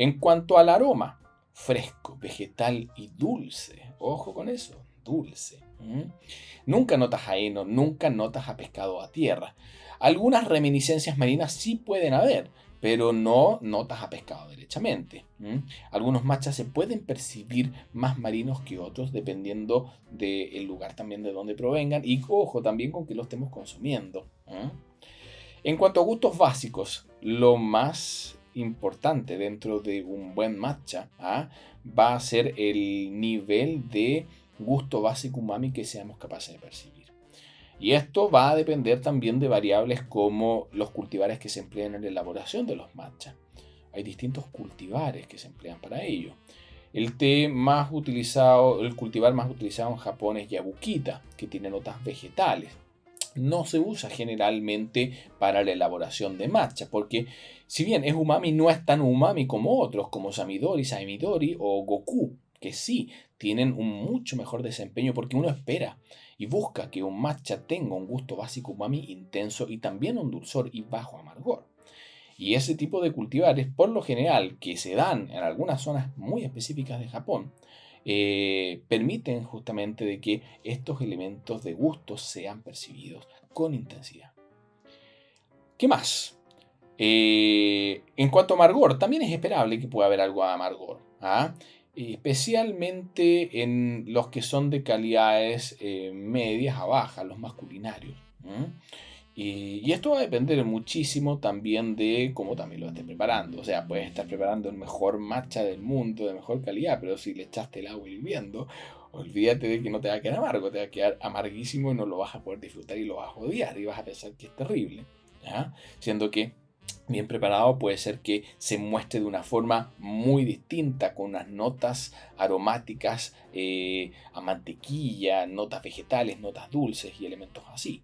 En cuanto al aroma, fresco, vegetal y dulce. Ojo con eso, dulce. Nunca notas a heno, nunca notas a pescado a tierra. Algunas reminiscencias marinas sí pueden haber, pero no notas a pescado derechamente. Algunos matchas se pueden percibir más marinos que otros dependiendo del lugar también de donde provengan y ojo también con que lo estemos consumiendo. En cuanto a gustos básicos, lo más importante dentro de un buen matcha va a ser el nivel de gusto básico umami que seamos capaces de percibir. Y esto va a depender también de variables como los cultivares que se emplean en la elaboración de los matchas. Hay distintos cultivares que se emplean para ello. El té más utilizado, el cultivar más utilizado en Japón es Yabukita, que tiene notas vegetales. No se usa generalmente para la elaboración de matcha, porque si bien es umami, no es tan umami como otros, como Samidori, Saimidori o Goku, que sí tienen un mucho mejor desempeño porque uno espera y busca que un matcha tenga un gusto básico umami intenso y también un dulzor y bajo amargor. Y ese tipo de cultivares, por lo general, que se dan en algunas zonas muy específicas de Japón, permiten justamente de que estos elementos de gusto sean percibidos con intensidad. ¿Qué más? En cuanto a amargor, también es esperable que pueda haber algo de amargor, especialmente en los que son de calidades medias a bajas, los más culinarios. Y esto va a depender muchísimo también de cómo también lo estés preparando. O sea, puedes estar preparando el mejor matcha del mundo, de mejor calidad, pero si le echaste el agua hirviendo, olvídate de que no te va a quedar amargo, te va a quedar amarguísimo y no lo vas a poder disfrutar y lo vas a odiar y vas a pensar que es terrible. Siendo que bien preparado puede ser que se muestre de una forma muy distinta, con unas notas aromáticas a mantequilla, notas vegetales, notas dulces y elementos así.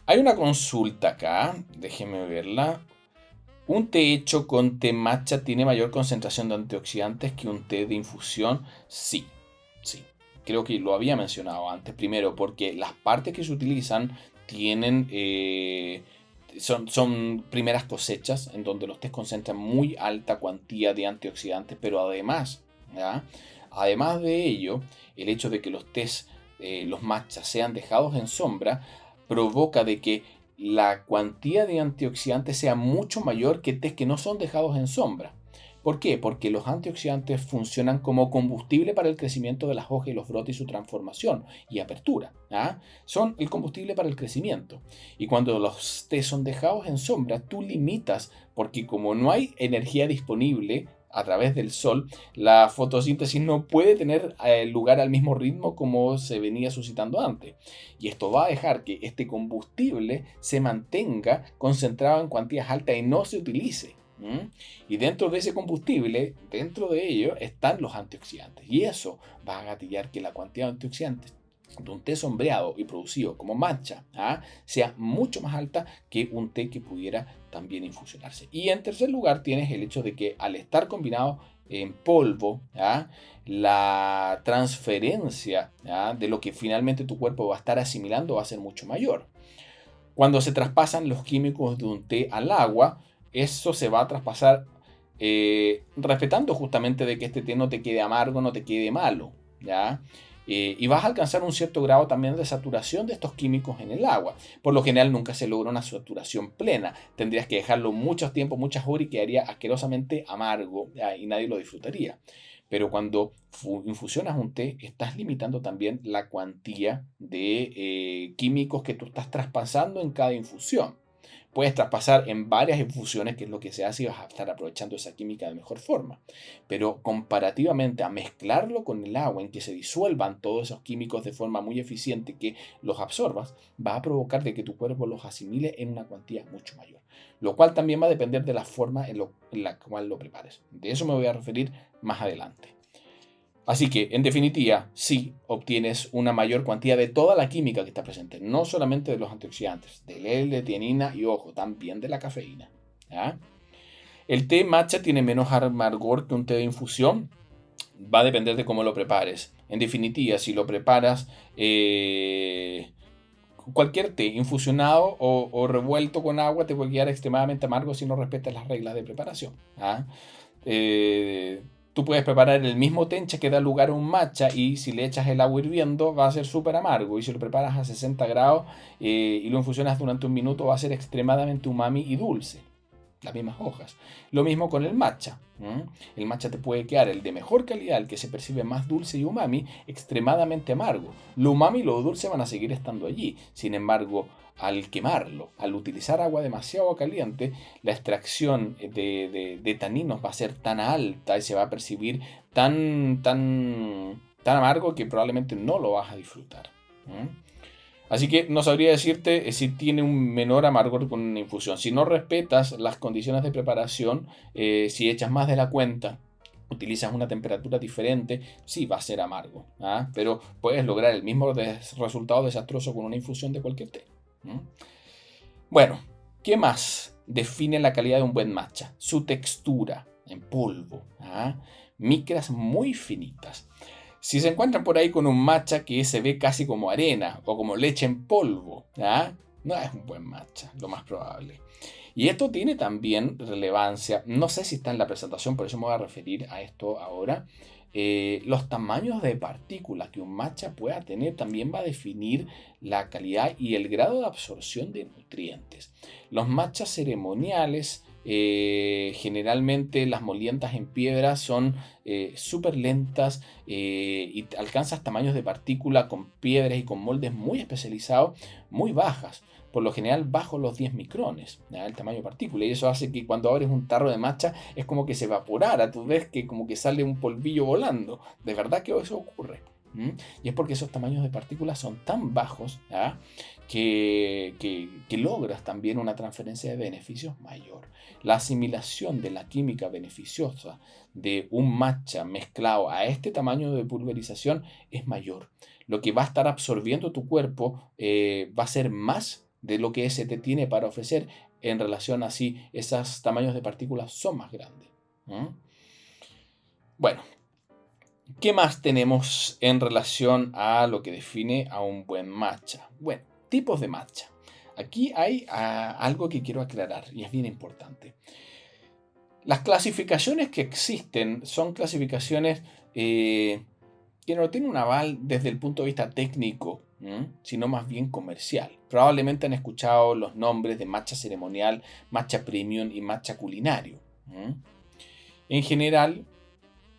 Hay una consulta acá, déjeme verla. ¿Un té hecho con té matcha tiene mayor concentración de antioxidantes que un té de infusión? Sí, sí. Creo que lo había mencionado antes. Primero, porque las partes que se utilizan tienen, son primeras cosechas en donde los tés concentran muy alta cuantía de antioxidantes, pero además, además de ello, el hecho de que los tés, los matchas sean dejados en sombra, provoca de que la cuantía de antioxidantes sea mucho mayor que tés que no son dejados en sombra. ¿Por qué? Porque los antioxidantes funcionan como combustible para el crecimiento de las hojas y los brotes y su transformación y apertura. Son el combustible para el crecimiento. Y cuando los tés son dejados en sombra, tú limitas, porque como no hay energía disponible a través del sol, la fotosíntesis no puede tener lugar al mismo ritmo como se venía suscitando antes. Y esto va a dejar que este combustible se mantenga concentrado en cuantías altas y no se utilice. Y dentro de ese combustible, dentro de ello, están los antioxidantes. Y eso va a gatillar que la cantidad de antioxidantes de un té sombreado y producido como matcha sea mucho más alta que un té que pudiera también infusionarse. Y en tercer lugar tienes el hecho de que al estar combinado en polvo, la transferencia de lo que finalmente tu cuerpo va a estar asimilando va a ser mucho mayor. Cuando se traspasan los químicos de un té al agua, eso se va a traspasar respetando justamente de que este té no te quede amargo, no te quede malo, ¿ya? Y vas a alcanzar un cierto grado también de saturación de estos químicos en el agua. Por lo general nunca se logra una saturación plena. Tendrías que dejarlo mucho tiempo, muchas horas y quedaría asquerosamente amargo, ¿ya? Y nadie lo disfrutaría. Pero cuando infusionas un té, estás limitando también la cuantía de químicos que tú estás traspasando en cada infusión. Puedes traspasar en varias infusiones, que es lo que se hace, y vas a estar aprovechando esa química de mejor forma. Pero comparativamente a mezclarlo con el agua, en que se disuelvan todos esos químicos de forma muy eficiente que los absorbas, va a provocar de que tu cuerpo los asimile en una cuantía mucho mayor. Lo cual también va a depender de la forma en la cual lo prepares. De eso me voy a referir más adelante. Así que, en definitiva, sí obtienes una mayor cantidad de toda la química que está presente, no solamente de los antioxidantes, del L-teanina y, ojo, también de la cafeína. ¿Ya? El té matcha tiene menos amargor que un té de infusión. Va a depender de cómo lo prepares. En definitiva, si lo preparas cualquier té infusionado o revuelto con agua, te puede quedar extremadamente amargo si no respetas las reglas de preparación. Tú puedes preparar el mismo tencha que da lugar a un matcha y si le echas el agua hirviendo va a ser súper amargo. Y si lo preparas a 60 grados y lo infusionas durante un minuto va a ser extremadamente umami y dulce. Las mismas hojas. Lo mismo con el matcha. El matcha te puede quedar el de mejor calidad, el que se percibe más dulce y umami, extremadamente amargo. Lo umami y lo dulce van a seguir estando allí. Sin embargo, al quemarlo, al utilizar agua demasiado caliente, la extracción de taninos va a ser tan alta y se va a percibir tan amargo que probablemente no lo vas a disfrutar. Así que no sabría decirte si tiene un menor amargor con una infusión. Si no respetas las condiciones de preparación, si echas más de la cuenta, utilizas una temperatura diferente, sí va a ser amargo. Pero puedes lograr el mismo resultado desastroso con una infusión de cualquier té. Bueno, ¿qué más define la calidad de un buen matcha? Su textura en polvo. Micras muy finitas. Si se encuentran por ahí con un matcha que se ve casi como arena o como leche en polvo, no es un buen matcha, lo más probable. Y esto tiene también relevancia, no sé si está en la presentación, por eso me voy a referir a esto ahora. Los tamaños de partículas que un matcha pueda tener también va a definir la calidad y el grado de absorción de nutrientes. Los matchas ceremoniales, generalmente las molientas en piedra son súper lentas y alcanzas tamaños de partícula con piedras y con moldes muy especializados, muy bajas. Por lo general bajo los 10 micrones, el tamaño de partícula. Y eso hace que cuando abres un tarro de matcha es como que se evaporara. Tú ves que como que sale un polvillo volando. De verdad que eso ocurre. Y es porque esos tamaños de partículas son tan bajos que logras también una transferencia de beneficios mayor. La asimilación de la química beneficiosa de un matcha mezclado a este tamaño de pulverización es mayor. Lo que va a estar absorbiendo tu cuerpo va a ser más de lo que ese te tiene para ofrecer en relación a si esos tamaños de partículas son más grandes. Bueno, ¿qué más tenemos en relación a lo que define a un buen matcha? Bueno, tipos de matcha. Aquí hay algo que quiero aclarar y es bien importante. Las clasificaciones que existen son clasificaciones que no tienen un aval desde el punto de vista técnico, sino más bien comercial. Probablemente han escuchado los nombres de matcha ceremonial, matcha premium y matcha culinario. En general,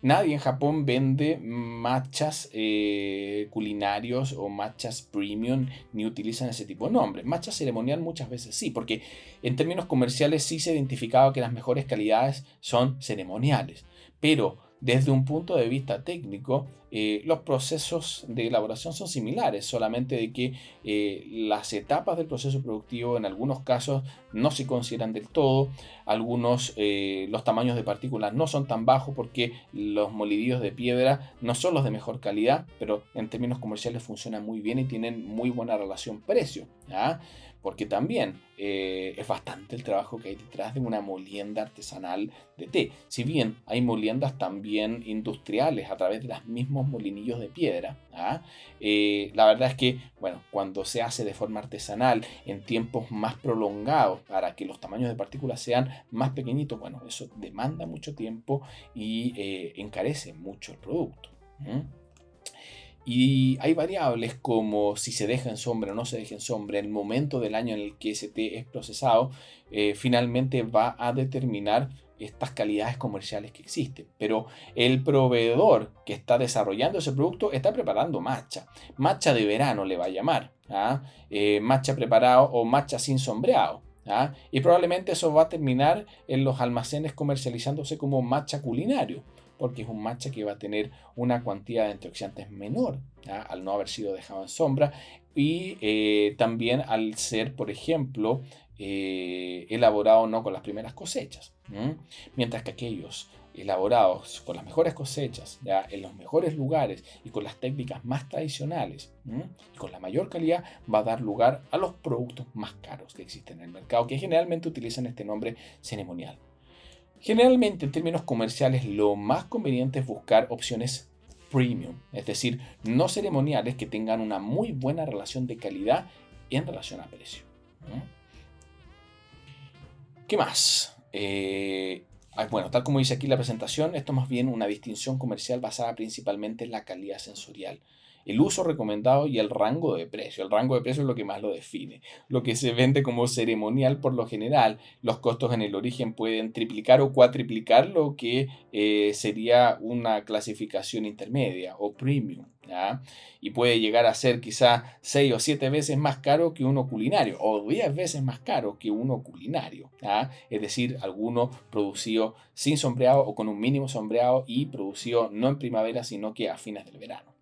nadie en Japón vende matchas culinarios o matchas premium ni utilizan ese tipo de nombres. Matcha ceremonial muchas veces sí, porque en términos comerciales sí se ha identificado que las mejores calidades son ceremoniales. Pero desde un punto de vista técnico, los procesos de elaboración son similares, solamente de que las etapas del proceso productivo en algunos casos no se consideran del todo, los tamaños de partículas no son tan bajos porque los molidillos de piedra no son los de mejor calidad, pero en términos comerciales funcionan muy bien y tienen muy buena relación precio, ¿ya? Porque también es bastante el trabajo que hay detrás de una molienda artesanal de té. Si bien hay moliendas también industriales a través de los mismos molinillos de piedra, ¿ah? La verdad es que, bueno, cuando se hace de forma artesanal en tiempos más prolongados para que los tamaños de partículas sean más pequeñitos, bueno, eso demanda mucho tiempo y encarece mucho el producto. Y hay variables como si se deja en sombra o no se deja en sombra, el momento del año en el que ese té es procesado, finalmente va a determinar estas calidades comerciales que existen. Pero el proveedor que está desarrollando ese producto está preparando matcha. Matcha de verano le va a llamar. Matcha preparado o matcha sin sombreado. Y probablemente eso va a terminar en los almacenes comercializándose como matcha culinario, porque es un matcha que va a tener una cantidad de antioxidantes menor, al no haber sido dejado en sombra y también al ser, por ejemplo, elaborado no con las primeras cosechas. Mientras que aquellos elaborados con las mejores cosechas, ya en los mejores lugares y con las técnicas más tradicionales y con la mayor calidad, va a dar lugar a los productos más caros que existen en el mercado, que generalmente utilizan este nombre ceremonial. Generalmente, en términos comerciales, lo más conveniente es buscar opciones premium, es decir, no ceremoniales que tengan una muy buena relación de calidad en relación a precio. ¿Qué más? Bueno, tal como dice aquí la presentación, esto es más bien una distinción comercial basada principalmente en la calidad sensorial, el uso recomendado y el rango de precio. El rango de precio es lo que más lo define. Lo que se vende como ceremonial por lo general, los costos en el origen pueden triplicar o cuatriplicar lo que sería una clasificación intermedia o premium, ¿ya? Y puede llegar a ser quizá 6 o 7 veces más caro que uno culinario o 10 veces más caro que uno culinario, ¿ya? Es decir, alguno producido sin sombreado o con un mínimo sombreado y producido no en primavera sino que a fines del verano.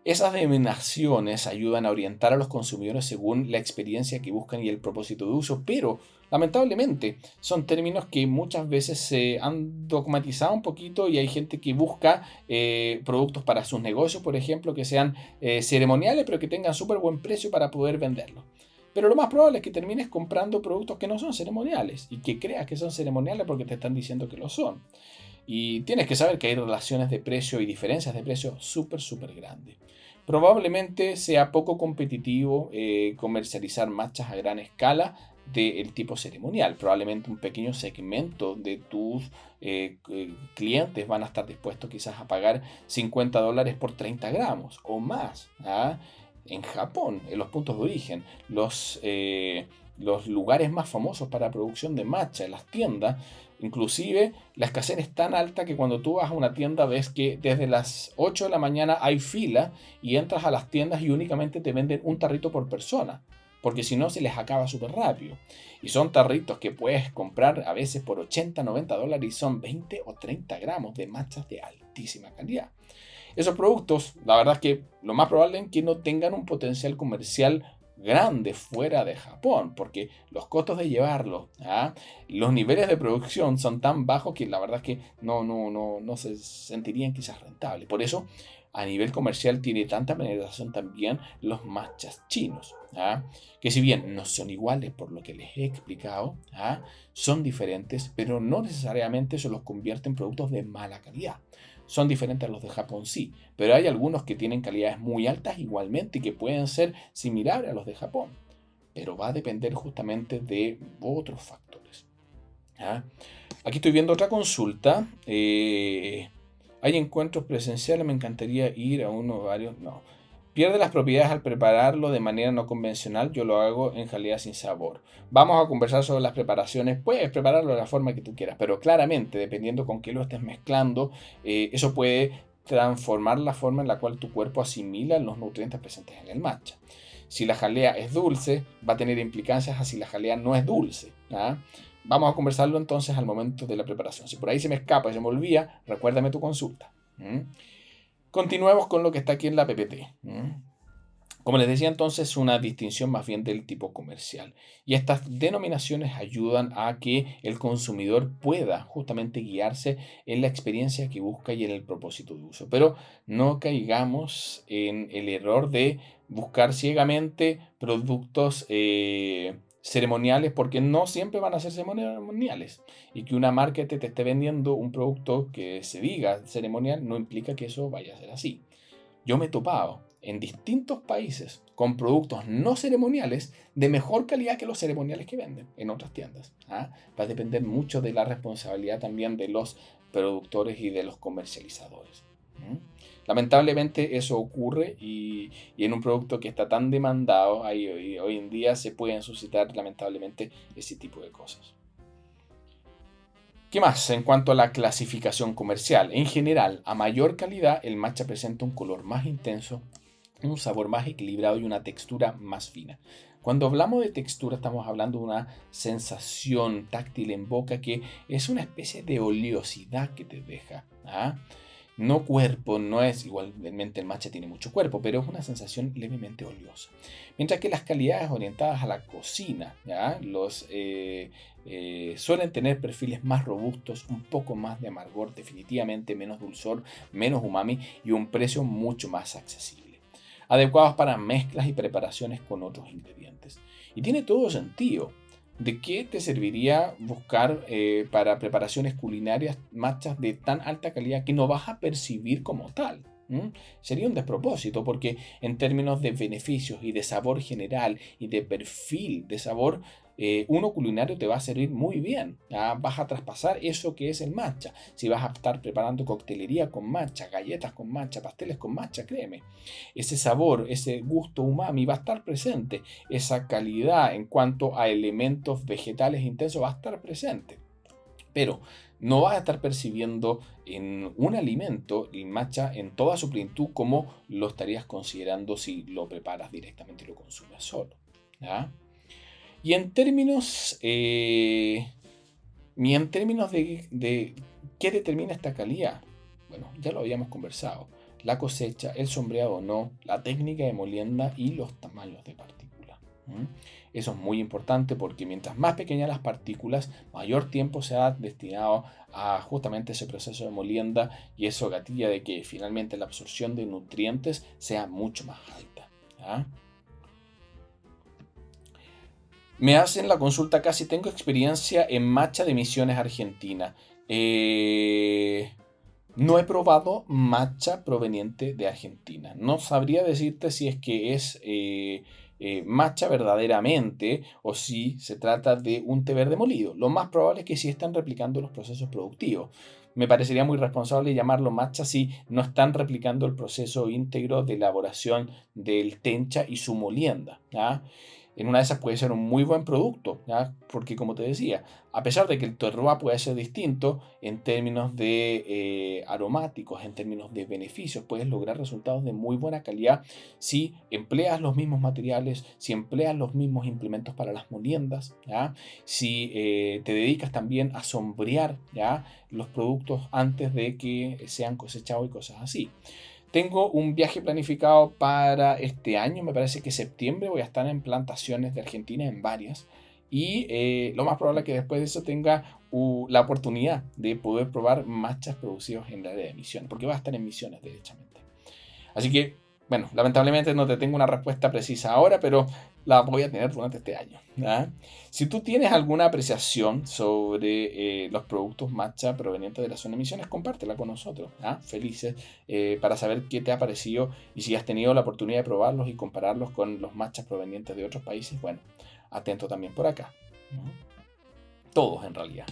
Esas denominaciones ayudan a orientar a los consumidores según la experiencia que buscan y el propósito de uso, pero lamentablemente son términos que muchas veces se han dogmatizado un poquito y hay gente que busca productos para sus negocios, por ejemplo, que sean ceremoniales pero que tengan súper buen precio para poder venderlos. Pero lo más probable es que termines comprando productos que no son ceremoniales y que creas que son ceremoniales porque te están diciendo que lo son. Y tienes que saber que hay relaciones de precio y diferencias de precio súper grandes. Probablemente sea poco competitivo comercializar matchas a gran escala del tipo ceremonial. Probablemente un pequeño segmento de tus clientes van a estar dispuestos quizás a pagar $50 por 30 gramos o más. En Japón, en los puntos de origen, los lugares más famosos para producción de matcha en las tiendas, inclusive la escasez es tan alta que cuando tú vas a una tienda ves que desde las 8 de la mañana hay fila y entras a las tiendas y únicamente te venden un tarrito por persona, porque si no se les acaba súper rápido. Y son tarritos que puedes comprar a veces por $80-90 y son 20 o 30 gramos de matchas de altísima calidad. Esos productos, la verdad es que lo más probable es que no tengan un potencial comercial grande fuera de Japón, porque los costos de llevarlos, los niveles de producción son tan bajos que la verdad es que no se sentirían quizás rentables. Por eso, a nivel comercial tiene tanta penetración también los matchas chinos, que si bien no son iguales por lo que les he explicado, son diferentes, pero no necesariamente eso los convierte en productos de mala calidad. Son diferentes a los de Japón, sí, pero hay algunos que tienen calidades muy altas igualmente y que pueden ser similares a los de Japón, pero va a depender justamente de otros factores. Aquí estoy viendo otra consulta. Hay encuentros presenciales, me encantaría ir a uno o varios. No. Pierde las propiedades al prepararlo de manera no convencional. Yo lo hago en jalea sin sabor. Vamos a conversar sobre las preparaciones. Puedes prepararlo de la forma que tú quieras, pero claramente, dependiendo con qué lo estés mezclando, eso puede transformar la forma en la cual tu cuerpo asimila los nutrientes presentes en el matcha. Si la jalea es dulce, va a tener implicancias a si la jalea no es dulce. Vamos a conversarlo entonces al momento de la preparación. Si por ahí se me escapa y se me olvida, recuérdame tu consulta. Continuemos con lo que está aquí en la PPT. Como les decía entonces, una distinción más bien del tipo comercial. Y estas denominaciones ayudan a que el consumidor pueda justamente guiarse en la experiencia que busca y en el propósito de uso. Pero no caigamos en el error de buscar ciegamente productos ceremoniales, porque no siempre van a ser ceremoniales. Y que una marca te esté vendiendo un producto que se diga ceremonial no implica que eso vaya a ser así. Yo me he topado en distintos países con productos no ceremoniales de mejor calidad que los ceremoniales que venden en otras tiendas. Va a depender mucho de la responsabilidad también de los productores y de los comercializadores. Lamentablemente eso ocurre y en un producto que está tan demandado, hoy en día se pueden suscitar lamentablemente ese tipo de cosas. ¿Qué más en cuanto a la clasificación comercial? En general, a mayor calidad, el matcha presenta un color más intenso, un sabor más equilibrado y una textura más fina. Cuando hablamos de textura, estamos hablando de una sensación táctil en boca que es una especie de oleosidad que te deja. No cuerpo, no es igualmente el matcha tiene mucho cuerpo, pero es una sensación levemente oleosa. Mientras que las calidades orientadas a la cocina, suelen tener perfiles más robustos, un poco más de amargor, definitivamente menos dulzor, menos umami y un precio mucho más accesible. Adecuados para mezclas y preparaciones con otros ingredientes. Y tiene todo sentido. ¿De qué te serviría buscar para preparaciones culinarias matchas de tan alta calidad que no vas a percibir como tal? Sería un despropósito porque en términos de beneficios y de sabor general y de perfil de sabor, uno culinario te va a servir muy bien. Vas a traspasar eso que es el matcha. Si vas a estar preparando coctelería con matcha, galletas con matcha, pasteles con matcha, créeme. Ese sabor, ese gusto umami va a estar presente. Esa calidad en cuanto a elementos vegetales intensos va a estar presente. Pero no vas a estar percibiendo en un alimento el matcha en toda su plenitud como lo estarías considerando si lo preparas directamente y lo consumes solo. Y en términos, de qué determina esta calidad, bueno, ya lo habíamos conversado. La cosecha, el sombreado o no, la técnica de molienda y los tamaños de partículas. Eso es muy importante porque mientras más pequeñas las partículas, mayor tiempo se ha destinado a justamente ese proceso de molienda y eso gatilla de que finalmente la absorción de nutrientes sea mucho más alta. Me hacen la consulta acá si tengo experiencia en matcha de Misiones, Argentina. No he probado matcha proveniente de Argentina. No sabría decirte si es que es matcha verdaderamente o si se trata de un té verde molido. Lo más probable es que sí están replicando los procesos productivos. Me parecería muy responsable llamarlo matcha si no están replicando el proceso íntegro de elaboración del tencha y su molienda. En una de esas puede ser un muy buen producto, porque como te decía, a pesar de que el terroir puede ser distinto en términos de aromáticos, en términos de beneficios, puedes lograr resultados de muy buena calidad si empleas los mismos materiales, si empleas los mismos implementos para las moliendas, si te dedicas también a sombrear los productos antes de que sean cosechados y cosas así. Tengo un viaje planificado para este año, me parece que septiembre voy a estar en plantaciones de Argentina, en varias, y lo más probable es que después de eso tenga la oportunidad de poder probar matchas producidos en el área de Misiones, porque va a estar en Misiones derechamente. Así que, bueno, lamentablemente no te tengo una respuesta precisa ahora, pero la voy a tener durante este año. Si tú tienes alguna apreciación sobre los productos matcha provenientes de la zona de Misiones, compártela con nosotros. Felices para saber qué te ha parecido y si has tenido la oportunidad de probarlos y compararlos con los matchas provenientes de otros países. Bueno, atento también por acá. Todos en realidad.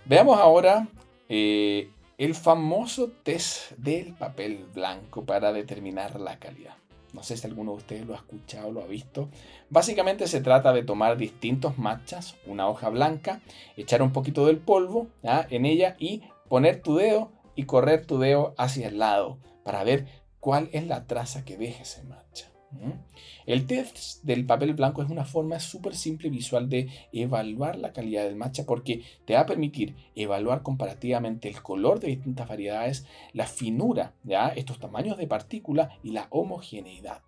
Veamos ahora el famoso test del papel blanco para determinar la calidad. No sé si alguno de ustedes lo ha escuchado o lo ha visto. Básicamente se trata de tomar distintos matchas, una hoja blanca, echar un poquito del polvo en ella y poner tu dedo y correr tu dedo hacia el lado para ver cuál es la traza que deja ese matcha. ¿Mm? El test del papel blanco es una forma súper simple y visual de evaluar la calidad del matcha porque te va a permitir evaluar comparativamente el color de distintas variedades, la finura, ¿ya? Estos tamaños de partícula y la homogeneidad.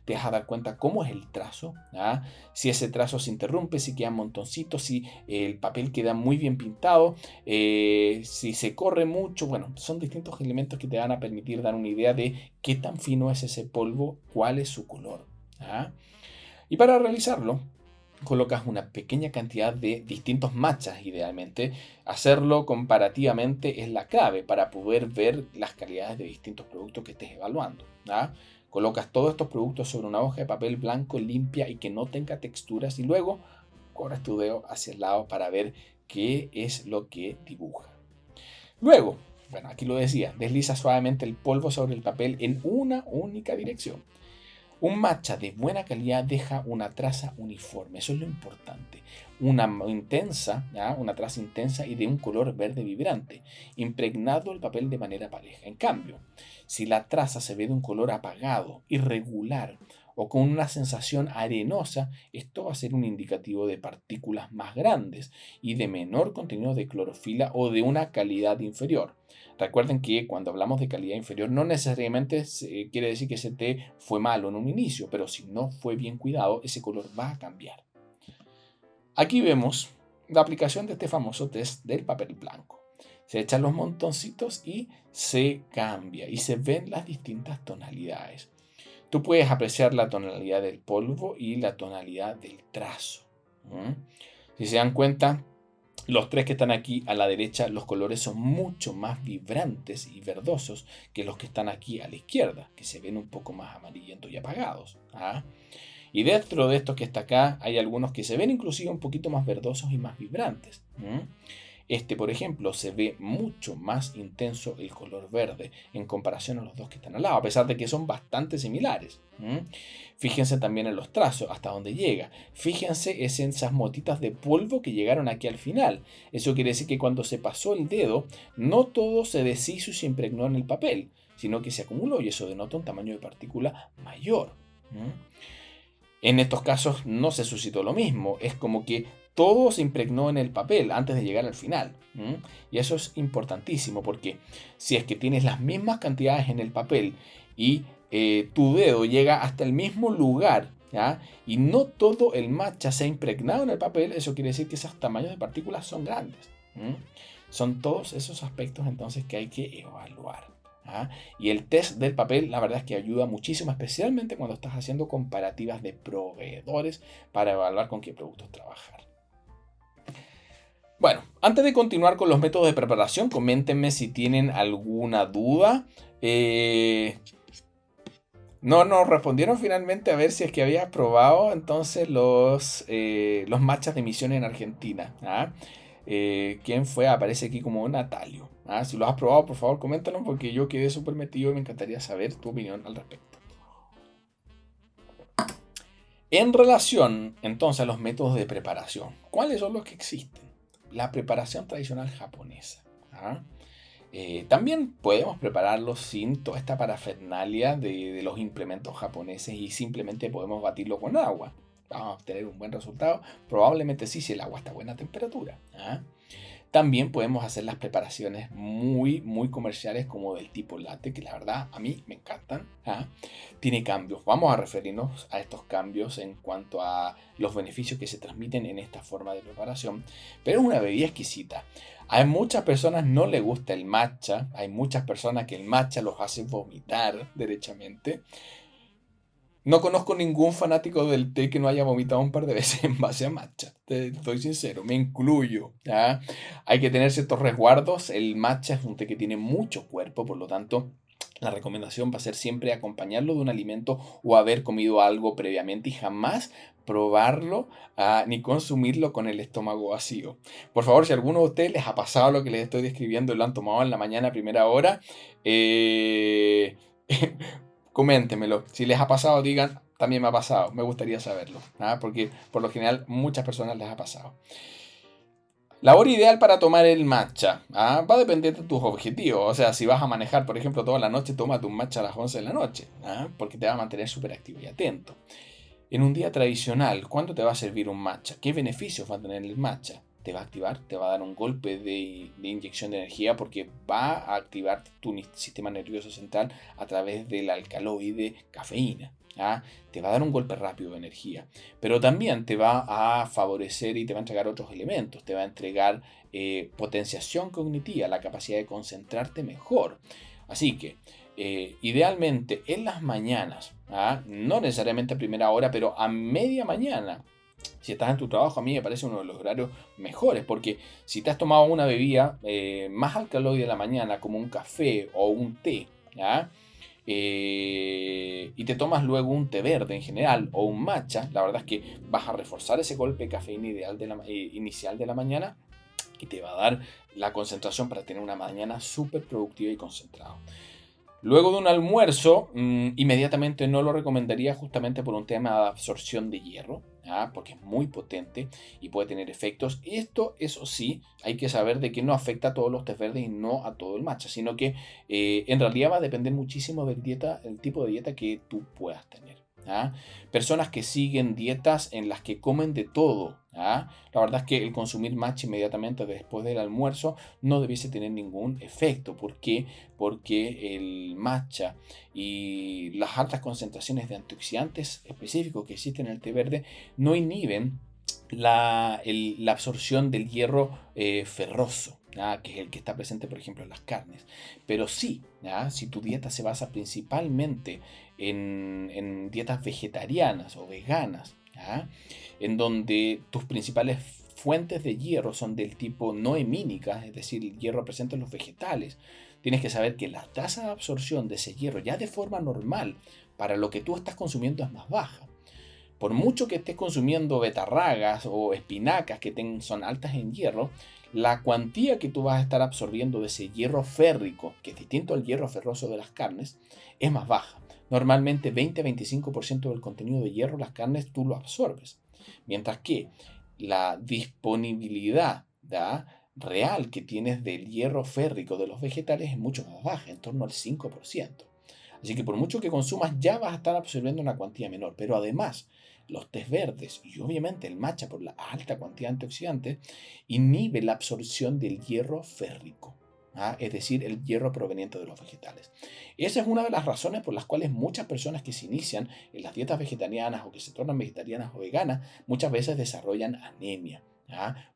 Te vas a dar cuenta cómo es el trazo, ¿ya? Si ese trazo se interrumpe, si quedan montoncitos, si el papel queda muy bien pintado, si se corre mucho. Bueno, son distintos elementos que te van a permitir dar una idea de qué tan fino es ese polvo, cuál es su color, ¿ya? Y para realizarlo, colocas una pequeña cantidad de distintos matchas, idealmente. Hacerlo comparativamente es la clave para poder ver las calidades de distintos productos que estés evaluando, ¿ya? Colocas todos estos productos sobre una hoja de papel blanco limpia y que no tenga texturas y luego corres tu dedo hacia el lado para ver qué es lo que dibuja. Luego, bueno, aquí lo decía, desliza suavemente el polvo sobre el papel en una única dirección. Un matcha de buena calidad deja una traza uniforme, eso es lo importante. Una traza intensa y de un color verde vibrante, impregnado el papel de manera pareja. En cambio, si la traza se ve de un color apagado, irregular o con una sensación arenosa, esto va a ser un indicativo de partículas más grandes y de menor contenido de clorofila o de una calidad inferior. Recuerden que cuando hablamos de calidad inferior no necesariamente quiere decir que ese té fue malo en un inicio, pero si no fue bien cuidado, ese color va a cambiar. Aquí vemos la aplicación de este famoso test del papel blanco. Se echan los montoncitos y se cambia y se ven las distintas tonalidades. Tú puedes apreciar la tonalidad del polvo y la tonalidad del trazo. Si se dan cuenta, los tres que están aquí a la derecha, los colores son mucho más vibrantes y verdosos que los que están aquí a la izquierda, que se ven un poco más amarillentos y apagados. Y dentro de estos que está acá, hay algunos que se ven inclusive un poquito más verdosos y más vibrantes. Este, por ejemplo, se ve mucho más intenso el color verde en comparación a los dos que están al lado, a pesar de que son bastante similares. Fíjense también en los trazos, hasta dónde llega. Fíjense en esas motitas de polvo que llegaron aquí al final. Eso quiere decir que cuando se pasó el dedo, no todo se deshizo y se impregnó en el papel, sino que se acumuló y eso denota un tamaño de partícula mayor. En estos casos no se suscitó lo mismo, es como que todo se impregnó en el papel antes de llegar al final. Y eso es importantísimo porque si es que tienes las mismas cantidades en el papel y tu dedo llega hasta el mismo lugar, ¿ya? Y no todo el matcha se ha impregnado en el papel, eso quiere decir que esos tamaños de partículas son grandes. Son todos esos aspectos entonces que hay que evaluar. Y el test del papel, la verdad es que ayuda muchísimo, especialmente cuando estás haciendo comparativas de proveedores para evaluar con qué productos trabajar. Bueno, antes de continuar con los métodos de preparación, coméntenme si tienen alguna duda. No nos respondieron finalmente a ver si es que había probado entonces los matchas de misión en Argentina. ¿Quién fue? Aparece aquí como Natalio. Si lo has probado, por favor, coméntalo porque yo quedé súper metido y me encantaría saber tu opinión al respecto. En relación entonces a los métodos de preparación, ¿cuáles son los que existen? La preparación tradicional japonesa. También podemos prepararlo sin toda esta parafernalia de los implementos japoneses y simplemente podemos batirlo con agua. Vamos a obtener un buen resultado. Probablemente sí, si el agua está a buena temperatura. También podemos hacer las preparaciones muy, muy comerciales como del tipo latte, que la verdad a mí me encantan. Tiene cambios. Vamos a referirnos a estos cambios en cuanto a los beneficios que se transmiten en esta forma de preparación. Pero es una bebida exquisita. A muchas personas no les gusta el matcha. Hay muchas personas que el matcha los hace vomitar derechamente. No conozco ningún fanático del té que no haya vomitado un par de veces en base a matcha. Te estoy sincero, me incluyo. Hay que tener ciertos resguardos. El matcha es un té que tiene mucho cuerpo, por lo tanto, la recomendación va a ser siempre acompañarlo de un alimento o haber comido algo previamente y jamás probarlo ni consumirlo con el estómago vacío. Por favor, si a alguno de ustedes les ha pasado lo que les estoy describiendo y lo han tomado en la mañana a primera hora, coméntenmelo. Si les ha pasado, digan, también me ha pasado. Me gustaría saberlo. Porque por lo general muchas personas les ha pasado. La hora ideal para tomar el matcha va a depender de tus objetivos. O sea, si vas a manejar, por ejemplo, toda la noche, tómate un matcha a las 11 de la noche, porque te va a mantener súper activo y atento. En un día tradicional, ¿cuándo te va a servir un matcha? ¿Qué beneficios va a tener el matcha? Te va a activar, te va a dar un golpe de inyección de energía porque va a activar tu sistema nervioso central a través del alcaloide cafeína. Te va a dar un golpe rápido de energía, pero también te va a favorecer y te va a entregar otros elementos. Te va a entregar potenciación cognitiva, la capacidad de concentrarte mejor. Así que idealmente en las mañanas, no necesariamente a primera hora, pero a media mañana. Si estás en tu trabajo, a mí me parece uno de los horarios mejores, porque si te has tomado una bebida más alcaloide de la mañana, como un café o un té, y te tomas luego un té verde en general o un matcha, la verdad es que vas a reforzar ese golpe de cafeína inicial de la mañana y te va a dar la concentración para tener una mañana súper productiva y concentrada. Luego de un almuerzo, inmediatamente no lo recomendaría justamente por un tema de absorción de hierro, porque es muy potente y puede tener efectos. Esto, eso sí, hay que saber de que no afecta a todos los tés verdes y no a todo el matcha, sino que en realidad va a depender muchísimo del tipo de dieta que tú puedas tener. Personas que siguen dietas en las que comen de todo. La verdad es que el consumir matcha inmediatamente después del almuerzo no debiese tener ningún efecto. ¿Por qué? Porque el matcha y las altas concentraciones de antioxidantes específicos que existen en el té verde no inhiben la absorción del hierro ferroso, que es el que está presente, por ejemplo, en las carnes. Pero sí, si tu dieta se basa principalmente en dietas vegetarianas o veganas, en donde tus principales fuentes de hierro son del tipo no hemínicas, es decir, el hierro presente en los vegetales, tienes que saber que la tasa de absorción de ese hierro ya de forma normal para lo que tú estás consumiendo es más baja. Por mucho que estés consumiendo betarragas o espinacas que son altas en hierro, la cuantía que tú vas a estar absorbiendo de ese hierro férrico, que es distinto al hierro ferroso de las carnes, es más baja. Normalmente 20-25% del contenido de hierro en las carnes tú lo absorbes. Mientras que la disponibilidad real que tienes del hierro férrico de los vegetales es mucho más baja, en torno al 5%. Así que por mucho que consumas ya vas a estar absorbiendo una cuantía menor. Pero además, los tés verdes y obviamente el matcha por la alta cantidad de antioxidantes inhibe la absorción del hierro férrico. Es decir, el hierro proveniente de los vegetales. Esa es una de las razones por las cuales muchas personas que se inician en las dietas vegetarianas o que se tornan vegetarianas o veganas muchas veces desarrollan anemia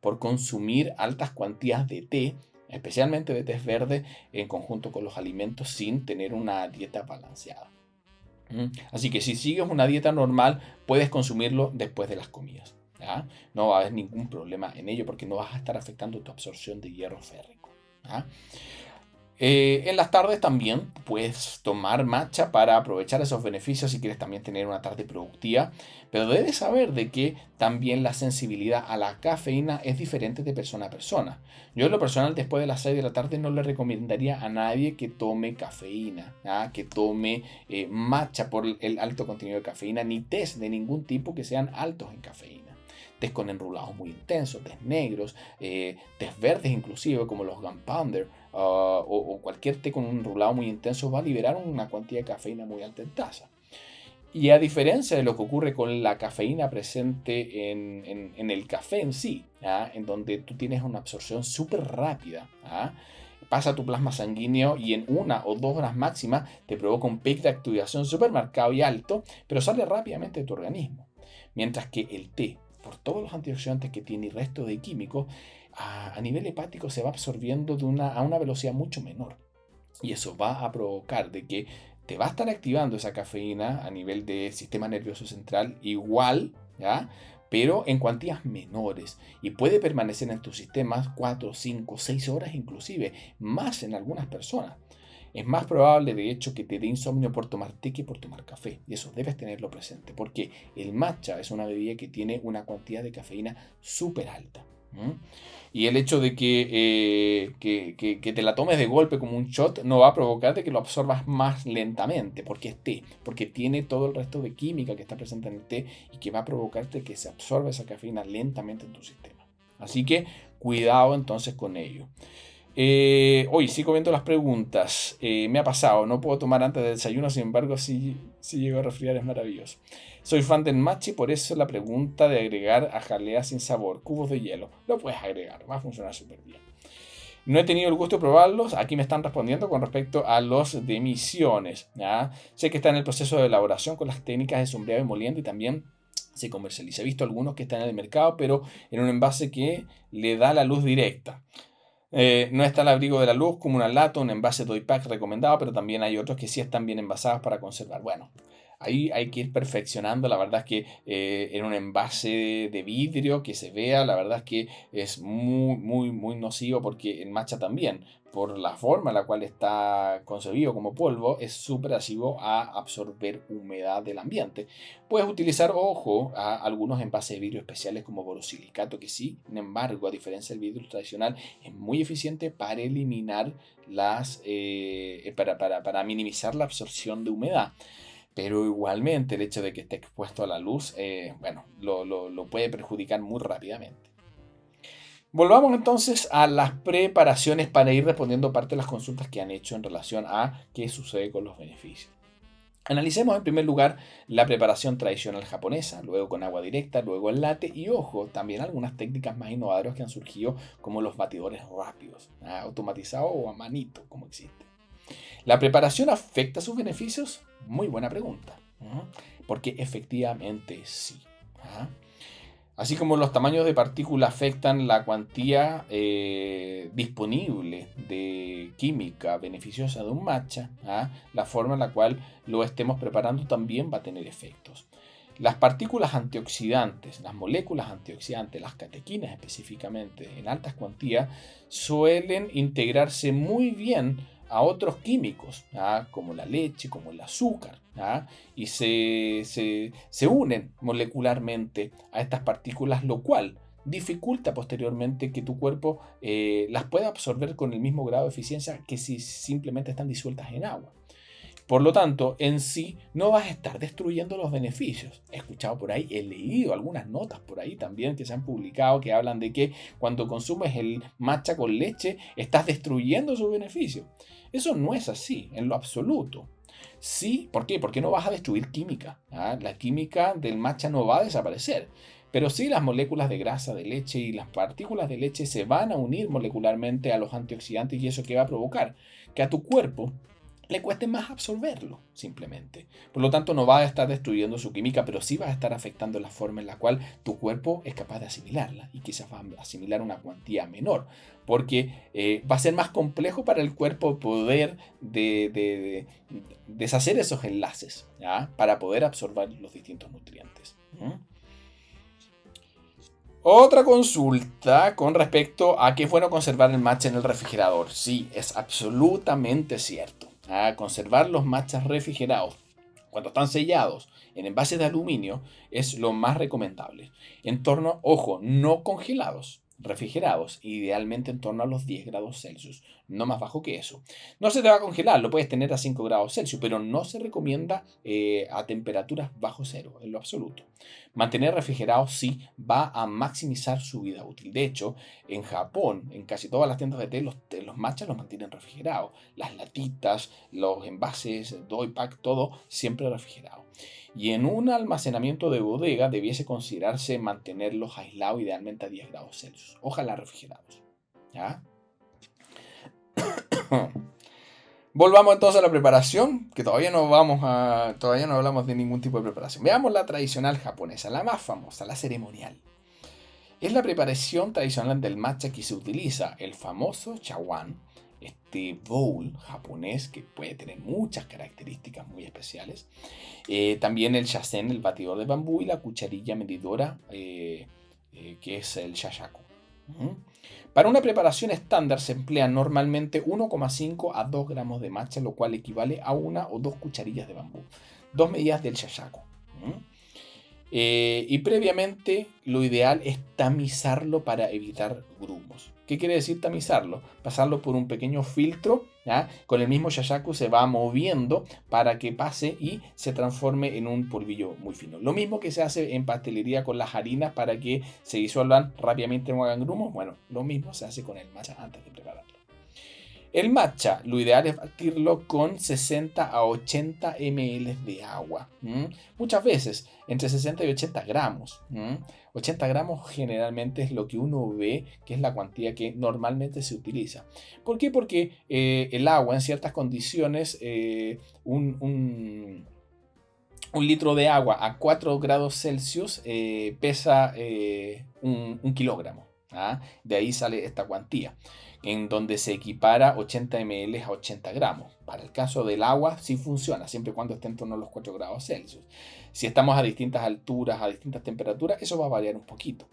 por consumir altas cuantías de té, especialmente de tés verde, en conjunto con los alimentos sin tener una dieta balanceada. Así que si sigues una dieta normal, puedes consumirlo después de las comidas. No va a haber ningún problema en ello porque no vas a estar afectando tu absorción de hierro férrico. En las tardes también puedes tomar matcha para aprovechar esos beneficios si quieres también tener una tarde productiva, pero debes saber de que también la sensibilidad a la cafeína es diferente de persona a persona. Yo en lo personal después de las 6 de la tarde no le recomendaría a nadie que tome cafeína, que tome matcha por el alto contenido de cafeína, ni tés de ningún tipo que sean altos en cafeína. Tés con enrulados muy intensos, tés negros, tés verdes inclusive como los Gunpowder, o cualquier té con un enrulado muy intenso va a liberar una cantidad de cafeína muy alta en taza. Y a diferencia de lo que ocurre con la cafeína presente en el café en sí, en donde tú tienes una absorción súper rápida, pasa tu plasma sanguíneo y en 1 o 2 horas máxima te provoca un pic de activación súper marcado y alto, pero sale rápidamente de tu organismo. Mientras que el té, por todos los antioxidantes que tiene y resto de químicos, a nivel hepático se va absorbiendo a una velocidad mucho menor. Y eso va a provocar de que te va a estar activando esa cafeína a nivel del sistema nervioso central igual, pero en cuantías menores. Y puede permanecer en tus sistemas 4, 5, 6 horas inclusive, más en algunas personas. Es más probable, de hecho, que te dé insomnio por tomar té que por tomar café. Y eso debes tenerlo presente, porque el matcha es una bebida que tiene una cantidad de cafeína súper alta. Y el hecho de que te la tomes de golpe como un shot no va a provocar de que lo absorbas más lentamente, porque es té, porque tiene todo el resto de química que está presente en el té y que va a provocarte que se absorba esa cafeína lentamente en tu sistema. Así que cuidado entonces con ello. Hoy sigo viendo las preguntas. Me ha pasado, no puedo tomar antes del desayuno, sin embargo, si llego a resfriar es maravilloso. Soy fan del matcha y por eso la pregunta de agregar a jalea sin sabor, cubos de hielo. Lo puedes agregar, va a funcionar súper bien. No he tenido el gusto de probarlos. Aquí me están respondiendo con respecto a los de Misiones. ¿Ya? Sé que está en el proceso de elaboración con las técnicas de sombreado y moliendo y también se comercializa. He visto algunos que están en el mercado, pero en un envase que le da la luz directa. No está al abrigo de la luz como una lata, un envase Doypack recomendado, pero también hay otros que sí están bien envasados para conservar. Bueno, ahí hay que ir perfeccionando. La verdad es que en un envase de vidrio que se vea, la verdad es que es muy, muy, muy nocivo porque el matcha también, por la forma en la cual está concebido como polvo, es súper asivo a absorber humedad del ambiente. Puedes utilizar, ojo, a algunos envases de vidrio especiales como borosilicato, que sí, sin embargo, a diferencia del vidrio tradicional, es muy eficiente para eliminar para minimizar la absorción de humedad. Pero igualmente el hecho de que esté expuesto a la luz, lo puede perjudicar muy rápidamente. Volvamos entonces a las preparaciones para ir respondiendo parte de las consultas que han hecho en relación a qué sucede con los beneficios. Analicemos en primer lugar la preparación tradicional japonesa, luego con agua directa, luego el latte y ojo, también algunas técnicas más innovadoras que han surgido como los batidores rápidos, automatizados o a manito, como existe. ¿La preparación afecta sus beneficios? Muy buena pregunta, porque efectivamente sí. Así como los tamaños de partículas afectan la cuantía disponible de química beneficiosa de un matcha, la forma en la cual lo estemos preparando también va a tener efectos. Las partículas antioxidantes, las moléculas antioxidantes, las catequinas específicamente, en altas cuantías, suelen integrarse muy bien a otros químicos, como la leche, como el azúcar, y se unen molecularmente a estas partículas, lo cual dificulta posteriormente que tu cuerpo las pueda absorber con el mismo grado de eficiencia que si simplemente están disueltas en agua. Por lo tanto, en sí no vas a estar destruyendo los beneficios. He escuchado por ahí, he leído algunas notas por ahí también que se han publicado que hablan de que cuando consumes el matcha con leche estás destruyendo sus beneficios. Eso no es así, en lo absoluto. Sí, ¿por qué? Porque no vas a destruir química. La química del matcha no va a desaparecer. Pero sí las moléculas de grasa de leche y las partículas de leche se van a unir molecularmente a los antioxidantes y eso que va a provocar que a tu cuerpo le cueste más absorberlo, simplemente. Por lo tanto, no va a estar destruyendo su química, pero sí va a estar afectando la forma en la cual tu cuerpo es capaz de asimilarla y quizás va a asimilar una cuantía menor, porque va a ser más complejo para el cuerpo poder deshacer esos enlaces, ¿ya? Para poder absorber los distintos nutrientes. Otra consulta con respecto a que es bueno conservar el matcha en el refrigerador. Sí, es absolutamente cierto. Conservar los matchas refrigerados cuando están sellados en envases de aluminio es lo más recomendable. En torno, ojo, no congelados, refrigerados, idealmente en torno a los 10 grados Celsius, no más bajo que eso. No se te va a congelar, lo puedes tener a 5 grados Celsius, pero no se recomienda a temperaturas bajo cero, en lo absoluto. Mantener refrigerado sí va a maximizar su vida útil. De hecho, en Japón, en casi todas las tiendas de té, los matchas los mantienen refrigerados. Las latitas, los envases, Doypack, todo siempre refrigerado. Y en un almacenamiento de bodega debiese considerarse mantenerlos aislados idealmente a 10 grados Celsius. Ojalá refrigerados. ¿Ya? Volvamos entonces a la preparación, que todavía no hablamos de ningún tipo de preparación. Veamos la tradicional japonesa, la más famosa, la ceremonial. Es la preparación tradicional del matcha que se utiliza el famoso chawan, este bowl japonés que puede tener muchas características muy especiales. También el shasen, el batidor de bambú y la cucharilla medidora que es el shashaku. Para una preparación estándar se emplea normalmente 1,5 a 2 gramos de matcha, lo cual equivale a 1 o 2 cucharillas de bambú. 2 medidas del shashaku. Y previamente lo ideal es tamizarlo para evitar grumos. ¿Qué quiere decir tamizarlo? Pasarlo por un pequeño filtro ¿ya? Con el mismo shayaku se va moviendo para que pase y se transforme en un polvillo muy fino. Lo mismo que se hace en pastelería con las harinas para que se disuelvan rápidamente o hagan grumos. Bueno, lo mismo se hace con el matcha antes de prepararlo. El matcha, lo ideal es batirlo con 60 a 80 ml de agua. Muchas veces, entre 60 y 80 gramos. 80 gramos generalmente es lo que uno ve que es la cuantía que normalmente se utiliza. ¿Por qué? Porque el agua en ciertas condiciones, un litro de agua a 4 grados Celsius pesa 1 kilogramo. De ahí sale esta cuantía, en donde se equipara 80 ml a 80 gramos. Para el caso del agua sí funciona, siempre y cuando esté en torno a los 4 grados Celsius. Si estamos a distintas alturas, a distintas temperaturas, eso va a variar un poquito.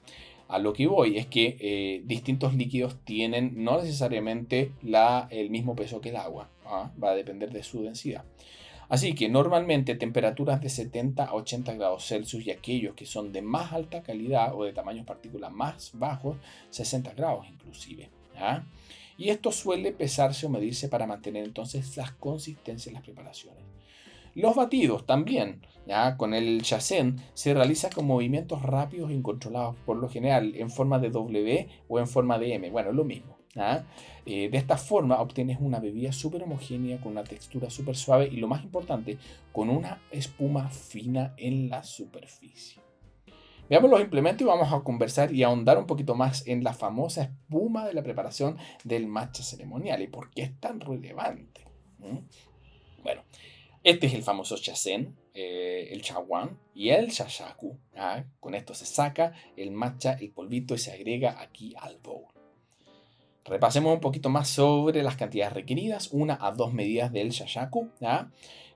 A lo que voy es que distintos líquidos tienen no necesariamente el mismo peso que el agua. Va a depender de su densidad. Así que normalmente temperaturas de 70 a 80 grados Celsius y aquellos que son de más alta calidad o de tamaños partículas más bajos, 60 grados inclusive. Y esto suele pesarse o medirse para mantener entonces las consistencias en las preparaciones. Los batidos también, con el shazen, se realiza con movimientos rápidos e incontrolados, por lo general en forma de W o en forma de M. Bueno, lo mismo. De esta forma obtienes una bebida súper homogénea con una textura súper suave y lo más importante, con una espuma fina en la superficie. Veamos los implementos y vamos a conversar y ahondar un poquito más en la famosa espuma de la preparación del matcha ceremonial y por qué es tan relevante. Bueno, este es el famoso shazen, el chawan y el shayaku. Con esto se saca el matcha, el polvito, y se agrega aquí al bowl. Repasemos un poquito más sobre las cantidades requeridas. 1 a 2 medidas del shayaku,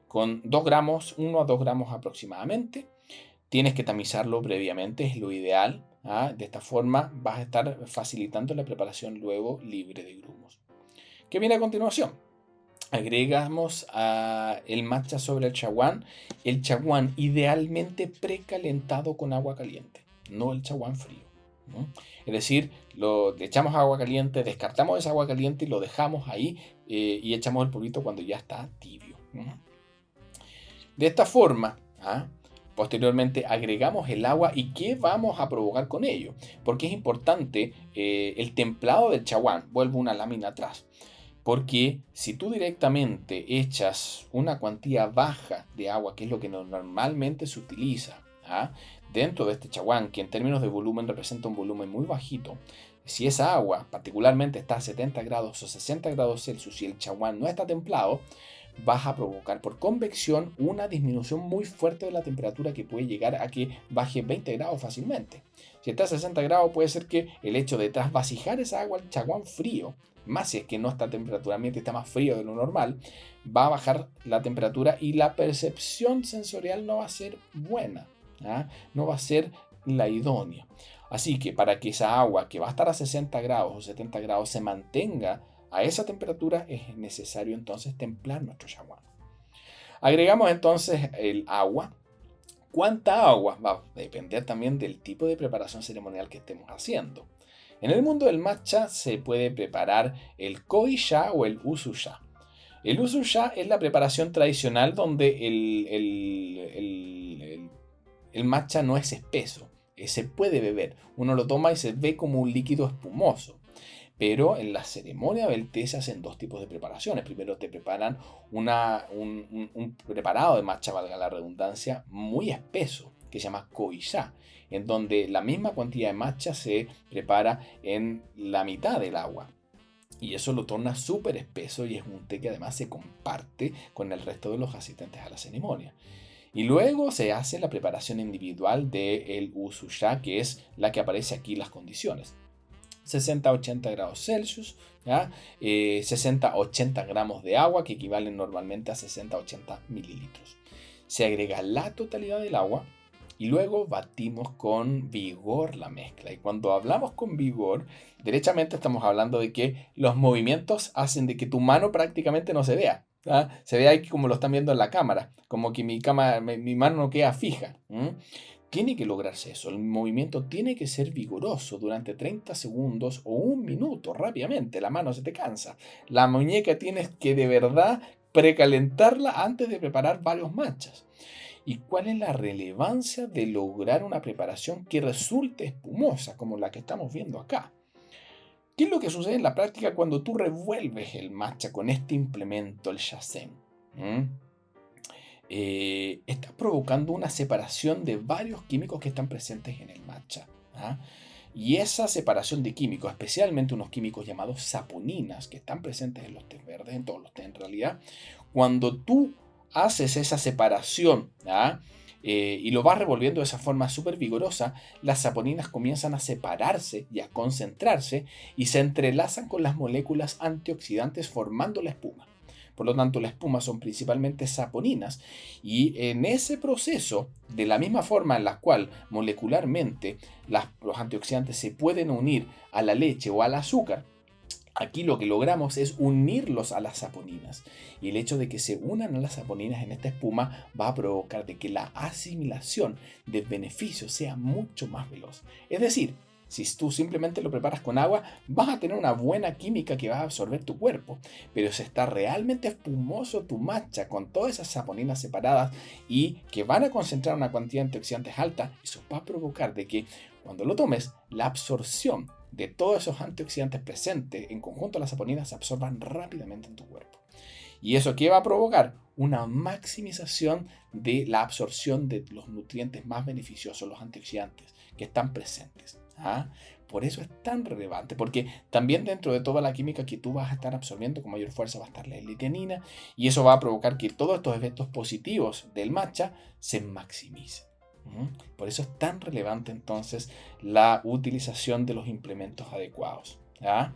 con 2 gramos, 1 a 2 gramos aproximadamente. Tienes que tamizarlo previamente, es lo ideal. De esta forma vas a estar facilitando la preparación luego libre de grumos. ¿Qué viene a continuación? Agregamos el matcha sobre el chawan. El chawan idealmente precalentado con agua caliente, no el chawan frío. Es decir, le echamos agua caliente, descartamos esa agua caliente y lo dejamos ahí y echamos el polvito cuando ya está tibio. De esta forma, posteriormente agregamos el agua. ¿Y qué vamos a provocar con ello? Porque es importante el templado del chawan. Vuelvo una lámina atrás. Porque si tú directamente echas una cuantía baja de agua, que es lo que normalmente se utiliza, dentro de este chawan, que en términos de volumen representa un volumen muy bajito, si esa agua particularmente está a 70 grados o 60 grados Celsius y el chawan no está templado, vas a provocar por convección una disminución muy fuerte de la temperatura que puede llegar a que baje 20 grados fácilmente. Si está a 60 grados, puede ser que el hecho de trasvasijar esa agua al chawan frío, más si es que no está a temperatura ambiente, está más frío de lo normal, va a bajar la temperatura y la percepción sensorial no va a ser buena, no va a ser la idónea. Así que para que esa agua que va a estar a 60 grados o 70 grados se mantenga a esa temperatura, es necesario entonces templar nuestro chawan. Agregamos entonces el agua. ¿Cuánta agua? Va a depender también del tipo de preparación ceremonial que estemos haciendo. En el mundo del matcha se puede preparar el koi-sha o el usu-sha. El usu-sha es la preparación tradicional donde el matcha no es espeso, se puede beber. Uno lo toma y se ve como un líquido espumoso. Pero en la ceremonia del té se hacen dos tipos de preparaciones. Primero te preparan un preparado de matcha, valga la redundancia, muy espeso, que se llama koi-sha, en donde la misma cantidad de matcha se prepara en la mitad del agua. Y eso lo torna súper espeso y es un té que además se comparte con el resto de los asistentes a la ceremonia. Y luego se hace la preparación individual del usu-sha, que es la que aparece aquí en las condiciones. 60 a 80 grados Celsius, 60 a 80 gramos de agua, que equivalen normalmente a 60 a 80 mililitros. Se agrega la totalidad del agua y luego batimos con vigor la mezcla. Y cuando hablamos con vigor, derechamente estamos hablando de que los movimientos hacen de que tu mano prácticamente no se vea. Se ve ahí como lo están viendo en la cámara, como que mi mano no queda fija. tiene que lograrse eso. El movimiento tiene que ser vigoroso durante 30 segundos o un minuto rápidamente. La mano se te cansa. La muñeca tienes que de verdad precalentarla antes de preparar varios matchas. ¿Y cuál es la relevancia de lograr una preparación que resulte espumosa como la que estamos viendo acá? ¿Qué es lo que sucede en la práctica cuando tú revuelves el matcha con este implemento, el Shazen? Está provocando una separación de varios químicos que están presentes en el matcha. ¿Ah? Y esa separación de químicos, especialmente unos químicos llamados saponinas, que están presentes en los tés verdes, en todos los tés en realidad, cuando tú haces esa separación, ¿ah? Y lo vas revolviendo de esa forma súper vigorosa, las saponinas comienzan a separarse y a concentrarse y se entrelazan con las moléculas antioxidantes formando la espuma. Por lo tanto, la espuma son principalmente saponinas y en ese proceso, de la misma forma en la cual molecularmente los antioxidantes se pueden unir a la leche o al azúcar, aquí lo que logramos es unirlos a las saponinas. Y el hecho de que se unan a las saponinas en esta espuma va a provocar de que la asimilación del beneficio sea mucho más veloz. Es decir, si tú simplemente lo preparas con agua, vas a tener una buena química que va a absorber tu cuerpo. Pero si está realmente espumoso tu matcha con todas esas saponinas separadas y que van a concentrar una cantidad de antioxidantes alta, eso va a provocar de que cuando lo tomes, la absorción de todos esos antioxidantes presentes en conjunto a las saponinas se absorban rápidamente en tu cuerpo. ¿Y eso qué va a provocar? Una maximización de la absorción de los nutrientes más beneficiosos, los antioxidantes que están presentes. ¿Ah? Por eso es tan relevante, porque también dentro de toda la química que tú vas a estar absorbiendo con mayor fuerza va a estar la L-teanina y eso va a provocar que todos estos efectos positivos del matcha se maximicen. Por eso es tan relevante entonces la utilización de los implementos adecuados. ¿Ya?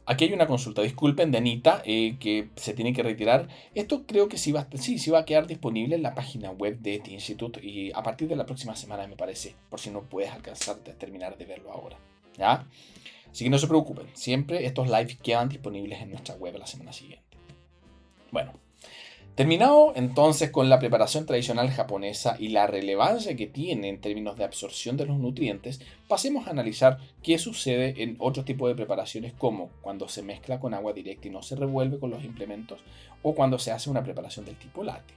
Aquí hay una consulta, disculpen, de Anita, que se tiene que retirar. Esto creo que sí va a quedar disponible en la página web de The Institute y a partir de la próxima semana, me parece, por si no puedes alcanzar a terminar de verlo ahora. ¿Ya? Así que no se preocupen, siempre estos lives quedan disponibles en nuestra web la semana siguiente. Bueno. Terminado entonces con la preparación tradicional japonesa y la relevancia que tiene en términos de absorción de los nutrientes, pasemos a analizar qué sucede en otro tipo de preparaciones como cuando se mezcla con agua directa y no se revuelve con los implementos o cuando se hace una preparación del tipo latte.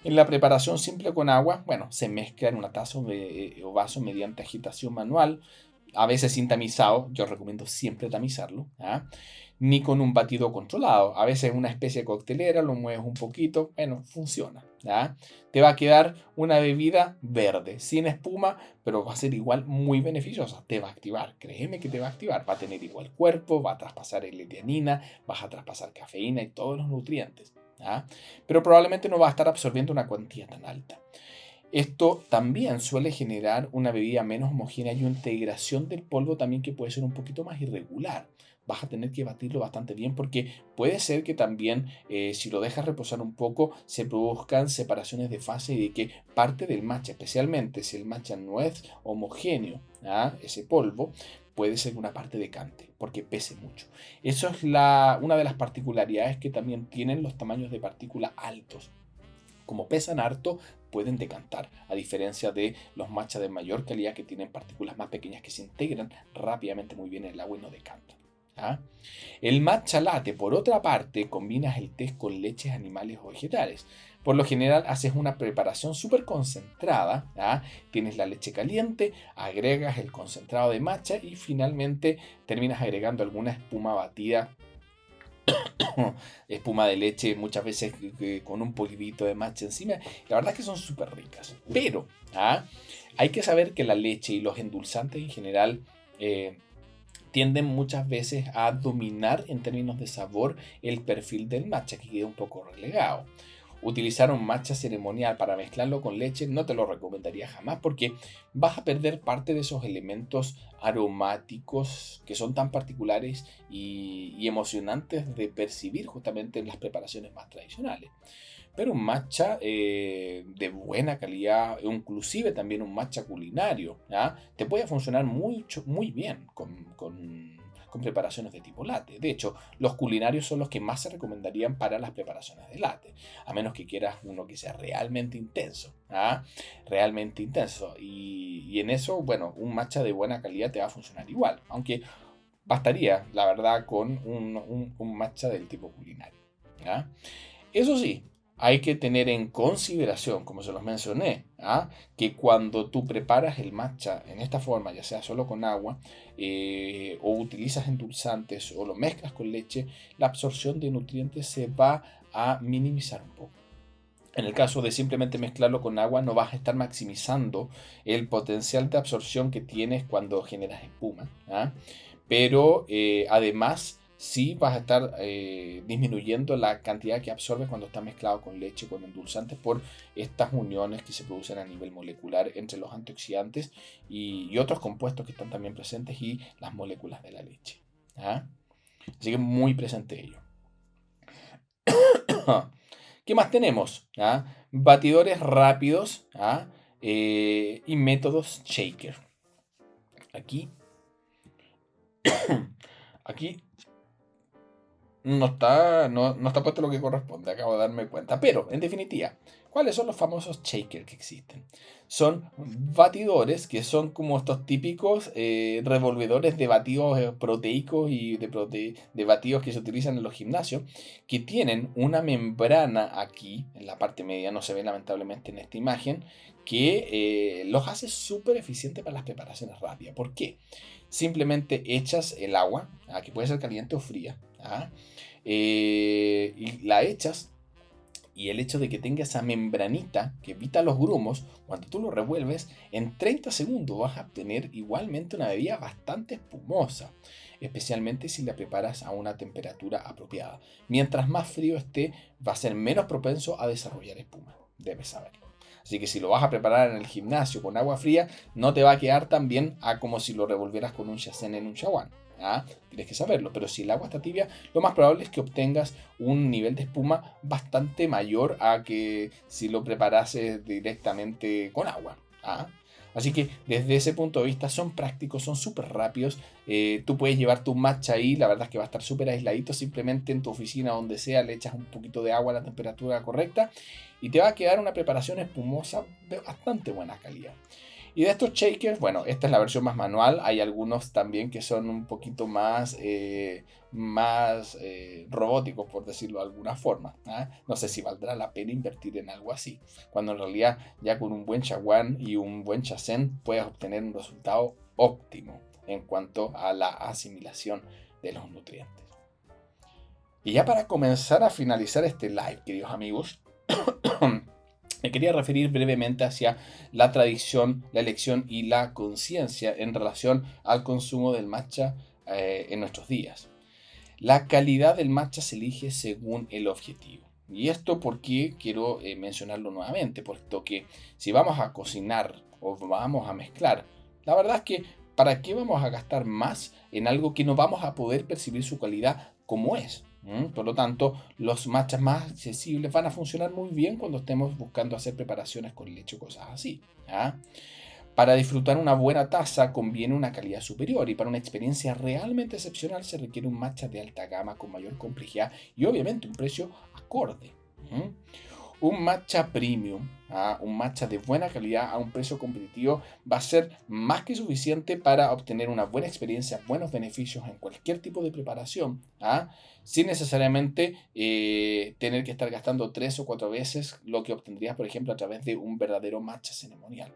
En la preparación simple con agua, bueno, se mezcla en una taza o vaso mediante agitación manual, a veces sin tamizado, yo recomiendo siempre tamizarlo, ¿ah? Ni con un batido controlado, a veces una especie de coctelera, lo mueves un poquito, bueno, funciona, ¿ah? Te va a quedar una bebida verde, sin espuma, pero va a ser igual muy beneficiosa, te va a activar, créeme que te va a activar, va a tener igual cuerpo, va a traspasar L-teanina, vas a traspasar cafeína y todos los nutrientes, ¿ah? Pero probablemente no va a estar absorbiendo una cuantía tan alta. Esto también suele generar una bebida menos homogénea y una integración del polvo también que puede ser un poquito más irregular. Vas a tener que batirlo bastante bien porque puede ser que también si lo dejas reposar un poco se produzcan separaciones de fase y de que parte del matcha, especialmente si el matcha no es homogéneo, ¿ah? Ese polvo, puede ser una parte decante porque pese mucho. Eso es una de las particularidades que también tienen los tamaños de partícula altos. Como pesan harto, pueden decantar, a diferencia de los matchas de mayor calidad que tienen partículas más pequeñas que se integran rápidamente muy bien en el agua y no decantan. ¿Ah? El matcha latte, por otra parte, combinas el té con leches animales o vegetales. Por lo general haces una preparación súper concentrada. ¿Ah? Tienes la leche caliente, agregas el concentrado de matcha y finalmente terminas agregando alguna espuma batida, espuma de leche, muchas veces con un poquitito de matcha encima. La verdad es que son súper ricas. Pero hay que saber que la leche y los endulzantes en general tienden muchas veces a dominar en términos de sabor el perfil del matcha, que queda un poco relegado. Utilizar un matcha ceremonial para mezclarlo con leche no te lo recomendaría jamás porque vas a perder parte de esos elementos aromáticos que son tan particulares y emocionantes de percibir justamente en las preparaciones más tradicionales. Pero un matcha de buena calidad, inclusive también un matcha culinario, ¿ya? Te puede funcionar muy bien con preparaciones de tipo latte. De hecho, los culinarios son los que más se recomendarían para las preparaciones de latte, a menos que quieras uno que sea realmente intenso. Realmente intenso. Y en eso, bueno, un matcha de buena calidad te va a funcionar igual, aunque bastaría, la verdad, con un matcha del tipo culinario. ¿Ya? Eso sí, hay que tener en consideración, como se los mencioné, que cuando tú preparas el matcha en esta forma, ya sea solo con agua, o utilizas endulzantes o lo mezclas con leche, la absorción de nutrientes se va a minimizar un poco. En el caso de simplemente mezclarlo con agua, no vas a estar maximizando el potencial de absorción que tienes cuando generas espuma. Pero además sí vas a estar disminuyendo la cantidad que absorbes cuando está mezclado con leche, con endulzantes, por estas uniones que se producen a nivel molecular entre los antioxidantes y otros compuestos que están también presentes y las moléculas de la leche. Así que muy presente ello. ¿Qué más tenemos? Batidores rápidos y métodos shaker. Aquí no está puesto lo que corresponde, acabo de darme cuenta. Pero, en definitiva, ¿cuáles son los famosos shakers que existen? Son batidores que son como estos típicos revolvedores de batidos proteicos y de batidos que se utilizan en los gimnasios, que tienen una membrana aquí, en la parte media, no se ve lamentablemente en esta imagen, que los hace súper eficientes para las preparaciones rápidas. ¿Por qué? Simplemente echas el agua, que puede ser caliente o fría, y la echas, y el hecho de que tenga esa membranita que evita los grumos, cuando tú lo revuelves, en 30 segundos vas a obtener igualmente una bebida bastante espumosa, especialmente si la preparas a una temperatura apropiada. Mientras más frío esté, va a ser menos propenso a desarrollar espuma, debes saberlo. Así que si lo vas a preparar en el gimnasio con agua fría, no te va a quedar tan bien como si lo revolvieras con un shazen en un shawan. Tienes que saberlo, pero si el agua está tibia, lo más probable es que obtengas un nivel de espuma bastante mayor a que si lo preparases directamente con agua. Así que desde ese punto de vista son prácticos, son súper rápidos. Tú puedes llevar tu matcha ahí, la verdad es que va a estar súper aisladito, simplemente en tu oficina, donde sea, le echas un poquito de agua a la temperatura correcta y te va a quedar una preparación espumosa de bastante buena calidad. Y de estos shakers, bueno, esta es la versión más manual. Hay algunos también que son un poquito más robóticos, por decirlo de alguna forma. No sé si valdrá la pena invertir en algo así, cuando en realidad ya con un buen shawan y un buen shazen puedes obtener un resultado óptimo en cuanto a la asimilación de los nutrientes. Y ya para comenzar a finalizar este live, queridos amigos, me quería referir brevemente hacia la tradición, la elección y la conciencia en relación al consumo del matcha en nuestros días. La calidad del matcha se elige según el objetivo. Y esto porque quiero mencionarlo nuevamente, puesto que si vamos a cocinar o vamos a mezclar, la verdad es que ¿para qué vamos a gastar más en algo que no vamos a poder percibir su calidad como es? Por lo tanto, los matchas más accesibles van a funcionar muy bien cuando estemos buscando hacer preparaciones con leche o cosas así. Para disfrutar una buena taza conviene una calidad superior, y para una experiencia realmente excepcional se requiere un matcha de alta gama con mayor complejidad y obviamente un precio acorde. Un matcha premium, un matcha de buena calidad a un precio competitivo, va a ser más que suficiente para obtener una buena experiencia, buenos beneficios en cualquier tipo de preparación, sin necesariamente tener que estar gastando 3 o 4 veces lo que obtendrías, por ejemplo, a través de un verdadero matcha ceremonial,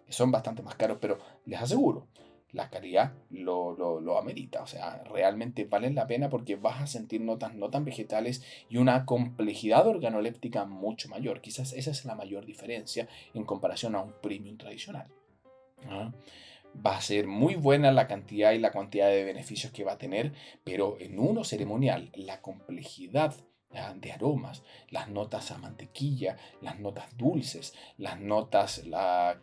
que son bastante más caros, pero les aseguro, la calidad lo amerita. O sea, realmente valen la pena porque vas a sentir notas no tan vegetales y una complejidad organoléptica mucho mayor. Quizás esa es la mayor diferencia en comparación a un premium tradicional. Va a ser muy buena la cantidad y la cuantidad de beneficios que va a tener, pero en uno ceremonial, la complejidad de aromas, las notas a mantequilla, las notas dulces, las notas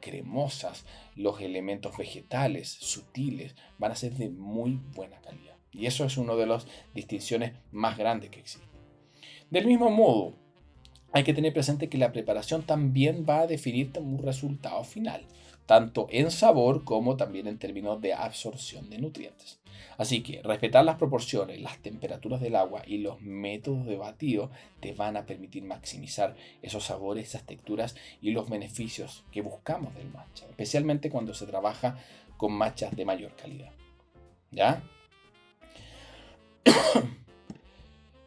cremosas, los elementos vegetales, sutiles, van a ser de muy buena calidad. Y eso es una de las distinciones más grandes que existen. Del mismo modo, hay que tener presente que la preparación también va a definir un resultado final, tanto en sabor como también en términos de absorción de nutrientes. Así que respetar las proporciones, las temperaturas del agua y los métodos de batido te van a permitir maximizar esos sabores, esas texturas y los beneficios que buscamos del matcha, especialmente cuando se trabaja con matchas de mayor calidad. ¿Ya?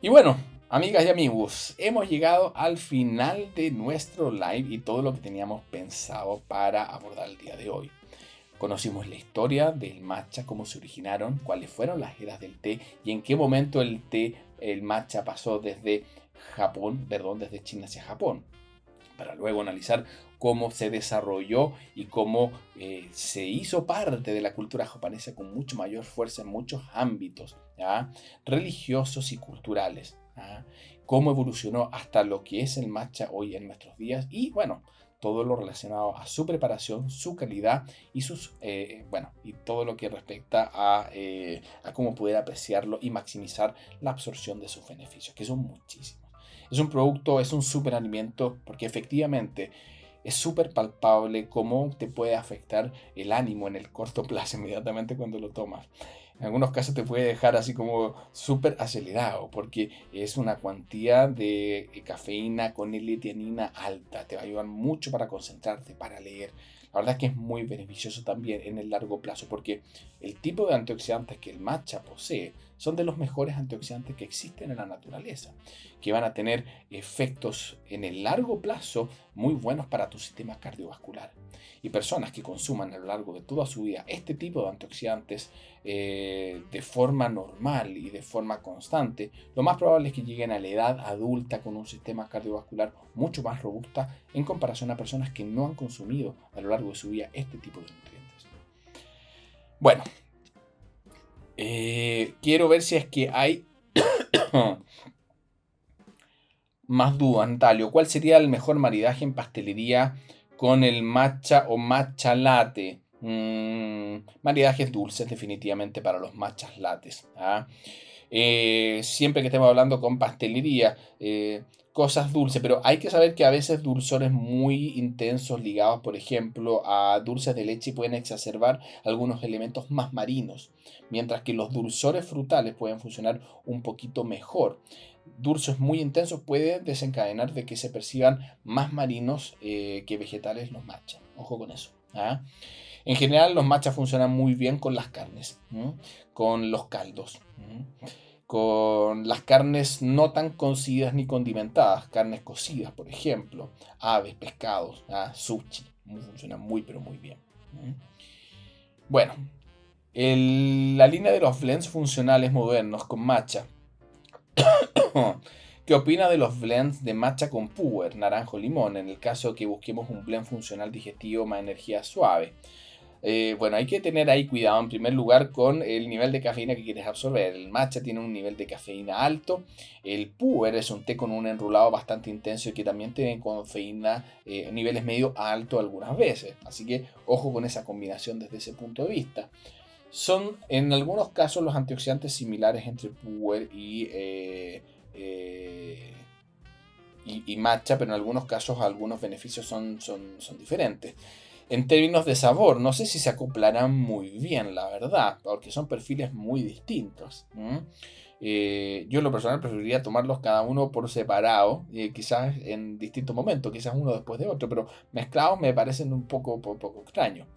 Y bueno, amigas y amigos, hemos llegado al final de nuestro live y todo lo que teníamos pensado para abordar el día de hoy. Conocimos la historia del matcha, cómo se originaron, cuáles fueron las eras del té y en qué momento el matcha pasó desde desde China hacia Japón, para luego analizar cómo se desarrolló y cómo se hizo parte de la cultura japonesa con mucho mayor fuerza en muchos ámbitos, ¿ya? Religiosos y culturales, ¿ya? Cómo evolucionó hasta lo que es el matcha hoy en nuestros días y bueno, todo lo relacionado a su preparación, su calidad y y todo lo que respecta a cómo poder apreciarlo y maximizar la absorción de sus beneficios, que son muchísimos. Es un producto, es un superalimento porque efectivamente es súper palpable cómo te puede afectar el ánimo en el corto plazo inmediatamente cuando lo tomas. En algunos casos te puede dejar así como súper acelerado porque es una cuantía de cafeína con L-teanina alta. Te va a ayudar mucho para concentrarte, para leer. La verdad es que es muy beneficioso también en el largo plazo porque el tipo de antioxidantes que el matcha posee son de los mejores antioxidantes que existen en la naturaleza, que van a tener efectos en el largo plazo muy buenos para tu sistema cardiovascular. Y personas que consuman a lo largo de toda su vida este tipo de antioxidantes de forma normal y de forma constante, lo más probable es que lleguen a la edad adulta con un sistema cardiovascular mucho más robusta en comparación a personas que no han consumido a lo largo de su vida este tipo de nutrientes. Bueno, quiero ver si es que hay más dudas, Natalio. ¿Cuál sería el mejor maridaje en pastelería con el matcha o matcha latte? Maridajes dulces definitivamente para los matchas lattes. ¿Ah? Siempre que estemos hablando con pastelería, cosas dulces, pero hay que saber que a veces dulzores muy intensos ligados, por ejemplo, a dulces de leche pueden exacerbar algunos elementos más marinos, mientras que los dulzores frutales pueden funcionar un poquito mejor. Dulces muy intensos pueden desencadenar de que se perciban más marinos que vegetales los matchas. Ojo con eso. ¿Ah? En general los matchas funcionan muy bien con las carnes, con los caldos, con las carnes no tan cocidas ni condimentadas, carnes cocidas, por ejemplo, aves, pescados, sushi, funcionan muy pero muy bien. Bueno, la línea de los blends funcionales modernos con matcha. ¿Qué opina de los blends de matcha con puer, naranjo, limón, en el caso que busquemos un blend funcional digestivo más energía suave? Bueno, hay que tener ahí cuidado en primer lugar con el nivel de cafeína que quieres absorber. El matcha tiene un nivel de cafeína alto. El puer es un té con un enrulado bastante intenso y que también tiene cafeína niveles medio alto algunas veces. Así que ojo con esa combinación desde ese punto de vista. Son en algunos casos los antioxidantes similares entre puer y matcha, pero en algunos casos algunos beneficios son diferentes. En términos de sabor, no sé si se acoplarán muy bien, la verdad, porque son perfiles muy distintos. Yo en lo personal preferiría tomarlos cada uno por separado, quizás en distintos momentos, quizás uno después de otro, pero mezclados me parecen un poco extraños.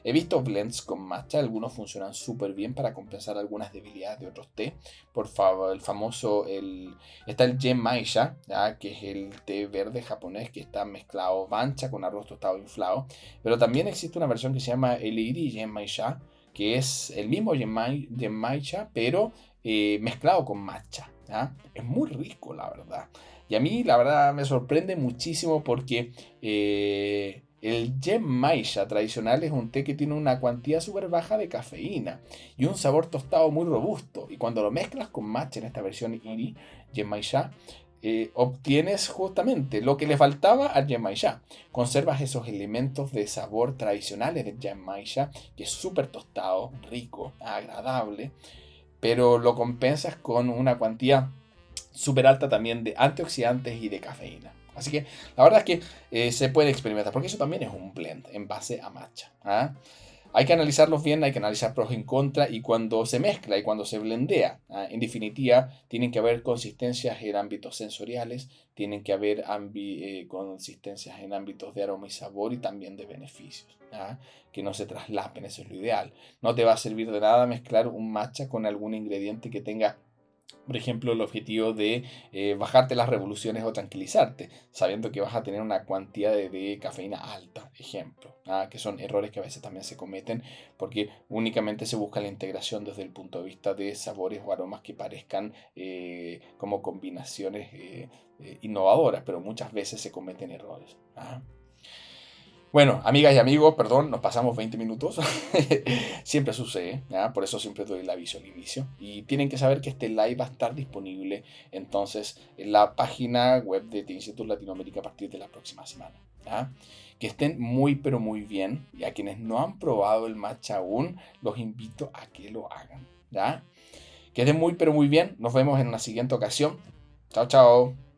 He visto blends con matcha, algunos funcionan súper bien para compensar algunas debilidades de otros té. Por favor, está el Genmaicha, que es el té verde japonés que está mezclado matcha con arroz tostado inflado, pero también existe una versión que se llama Eliri Genmaicha, que es el mismo Genmaicha, pero mezclado con matcha. Es muy rico, la verdad. Y a mí, la verdad, me sorprende muchísimo porque el Genmaicha tradicional es un té que tiene una cuantía súper baja de cafeína y un sabor tostado muy robusto. Y cuando lo mezclas con matcha en esta versión Iri Genmaicha, obtienes justamente lo que le faltaba al Genmaicha. Conservas esos elementos de sabor tradicionales del Genmaicha, que es súper tostado, rico, agradable, pero lo compensas con una cuantía súper alta también de antioxidantes y de cafeína. Así que la verdad es que se puede experimentar, porque eso también es un blend en base a matcha. Hay que analizarlos bien, hay que analizar pros y en contra y cuando se mezcla y cuando se blendea. En definitiva, tienen que haber consistencias en ámbitos sensoriales, tienen que haber consistencias en ámbitos de aroma y sabor y también de beneficios. Que no se traslapen, eso es lo ideal. No te va a servir de nada mezclar un matcha con algún ingrediente que tenga, por ejemplo, el objetivo de bajarte las revoluciones o tranquilizarte, sabiendo que vas a tener una cantidad de cafeína alta, ejemplo, que son errores que a veces también se cometen porque únicamente se busca la integración desde el punto de vista de sabores o aromas que parezcan como combinaciones innovadoras, pero muchas veces se cometen errores. Bueno, amigas y amigos, perdón, nos pasamos 20 minutos. Siempre sucede, ¿ya? Por eso siempre doy el aviso al inicio. Y tienen que saber que este live va a estar disponible entonces en la página web de The Instituto Latinoamérica a partir de la próxima semana. ¿Ya? Que estén muy pero muy bien. Y a quienes no han probado el matcha aún, los invito a que lo hagan. ¿Ya? Que estén muy pero muy bien. Nos vemos en una siguiente ocasión. Chao, chao.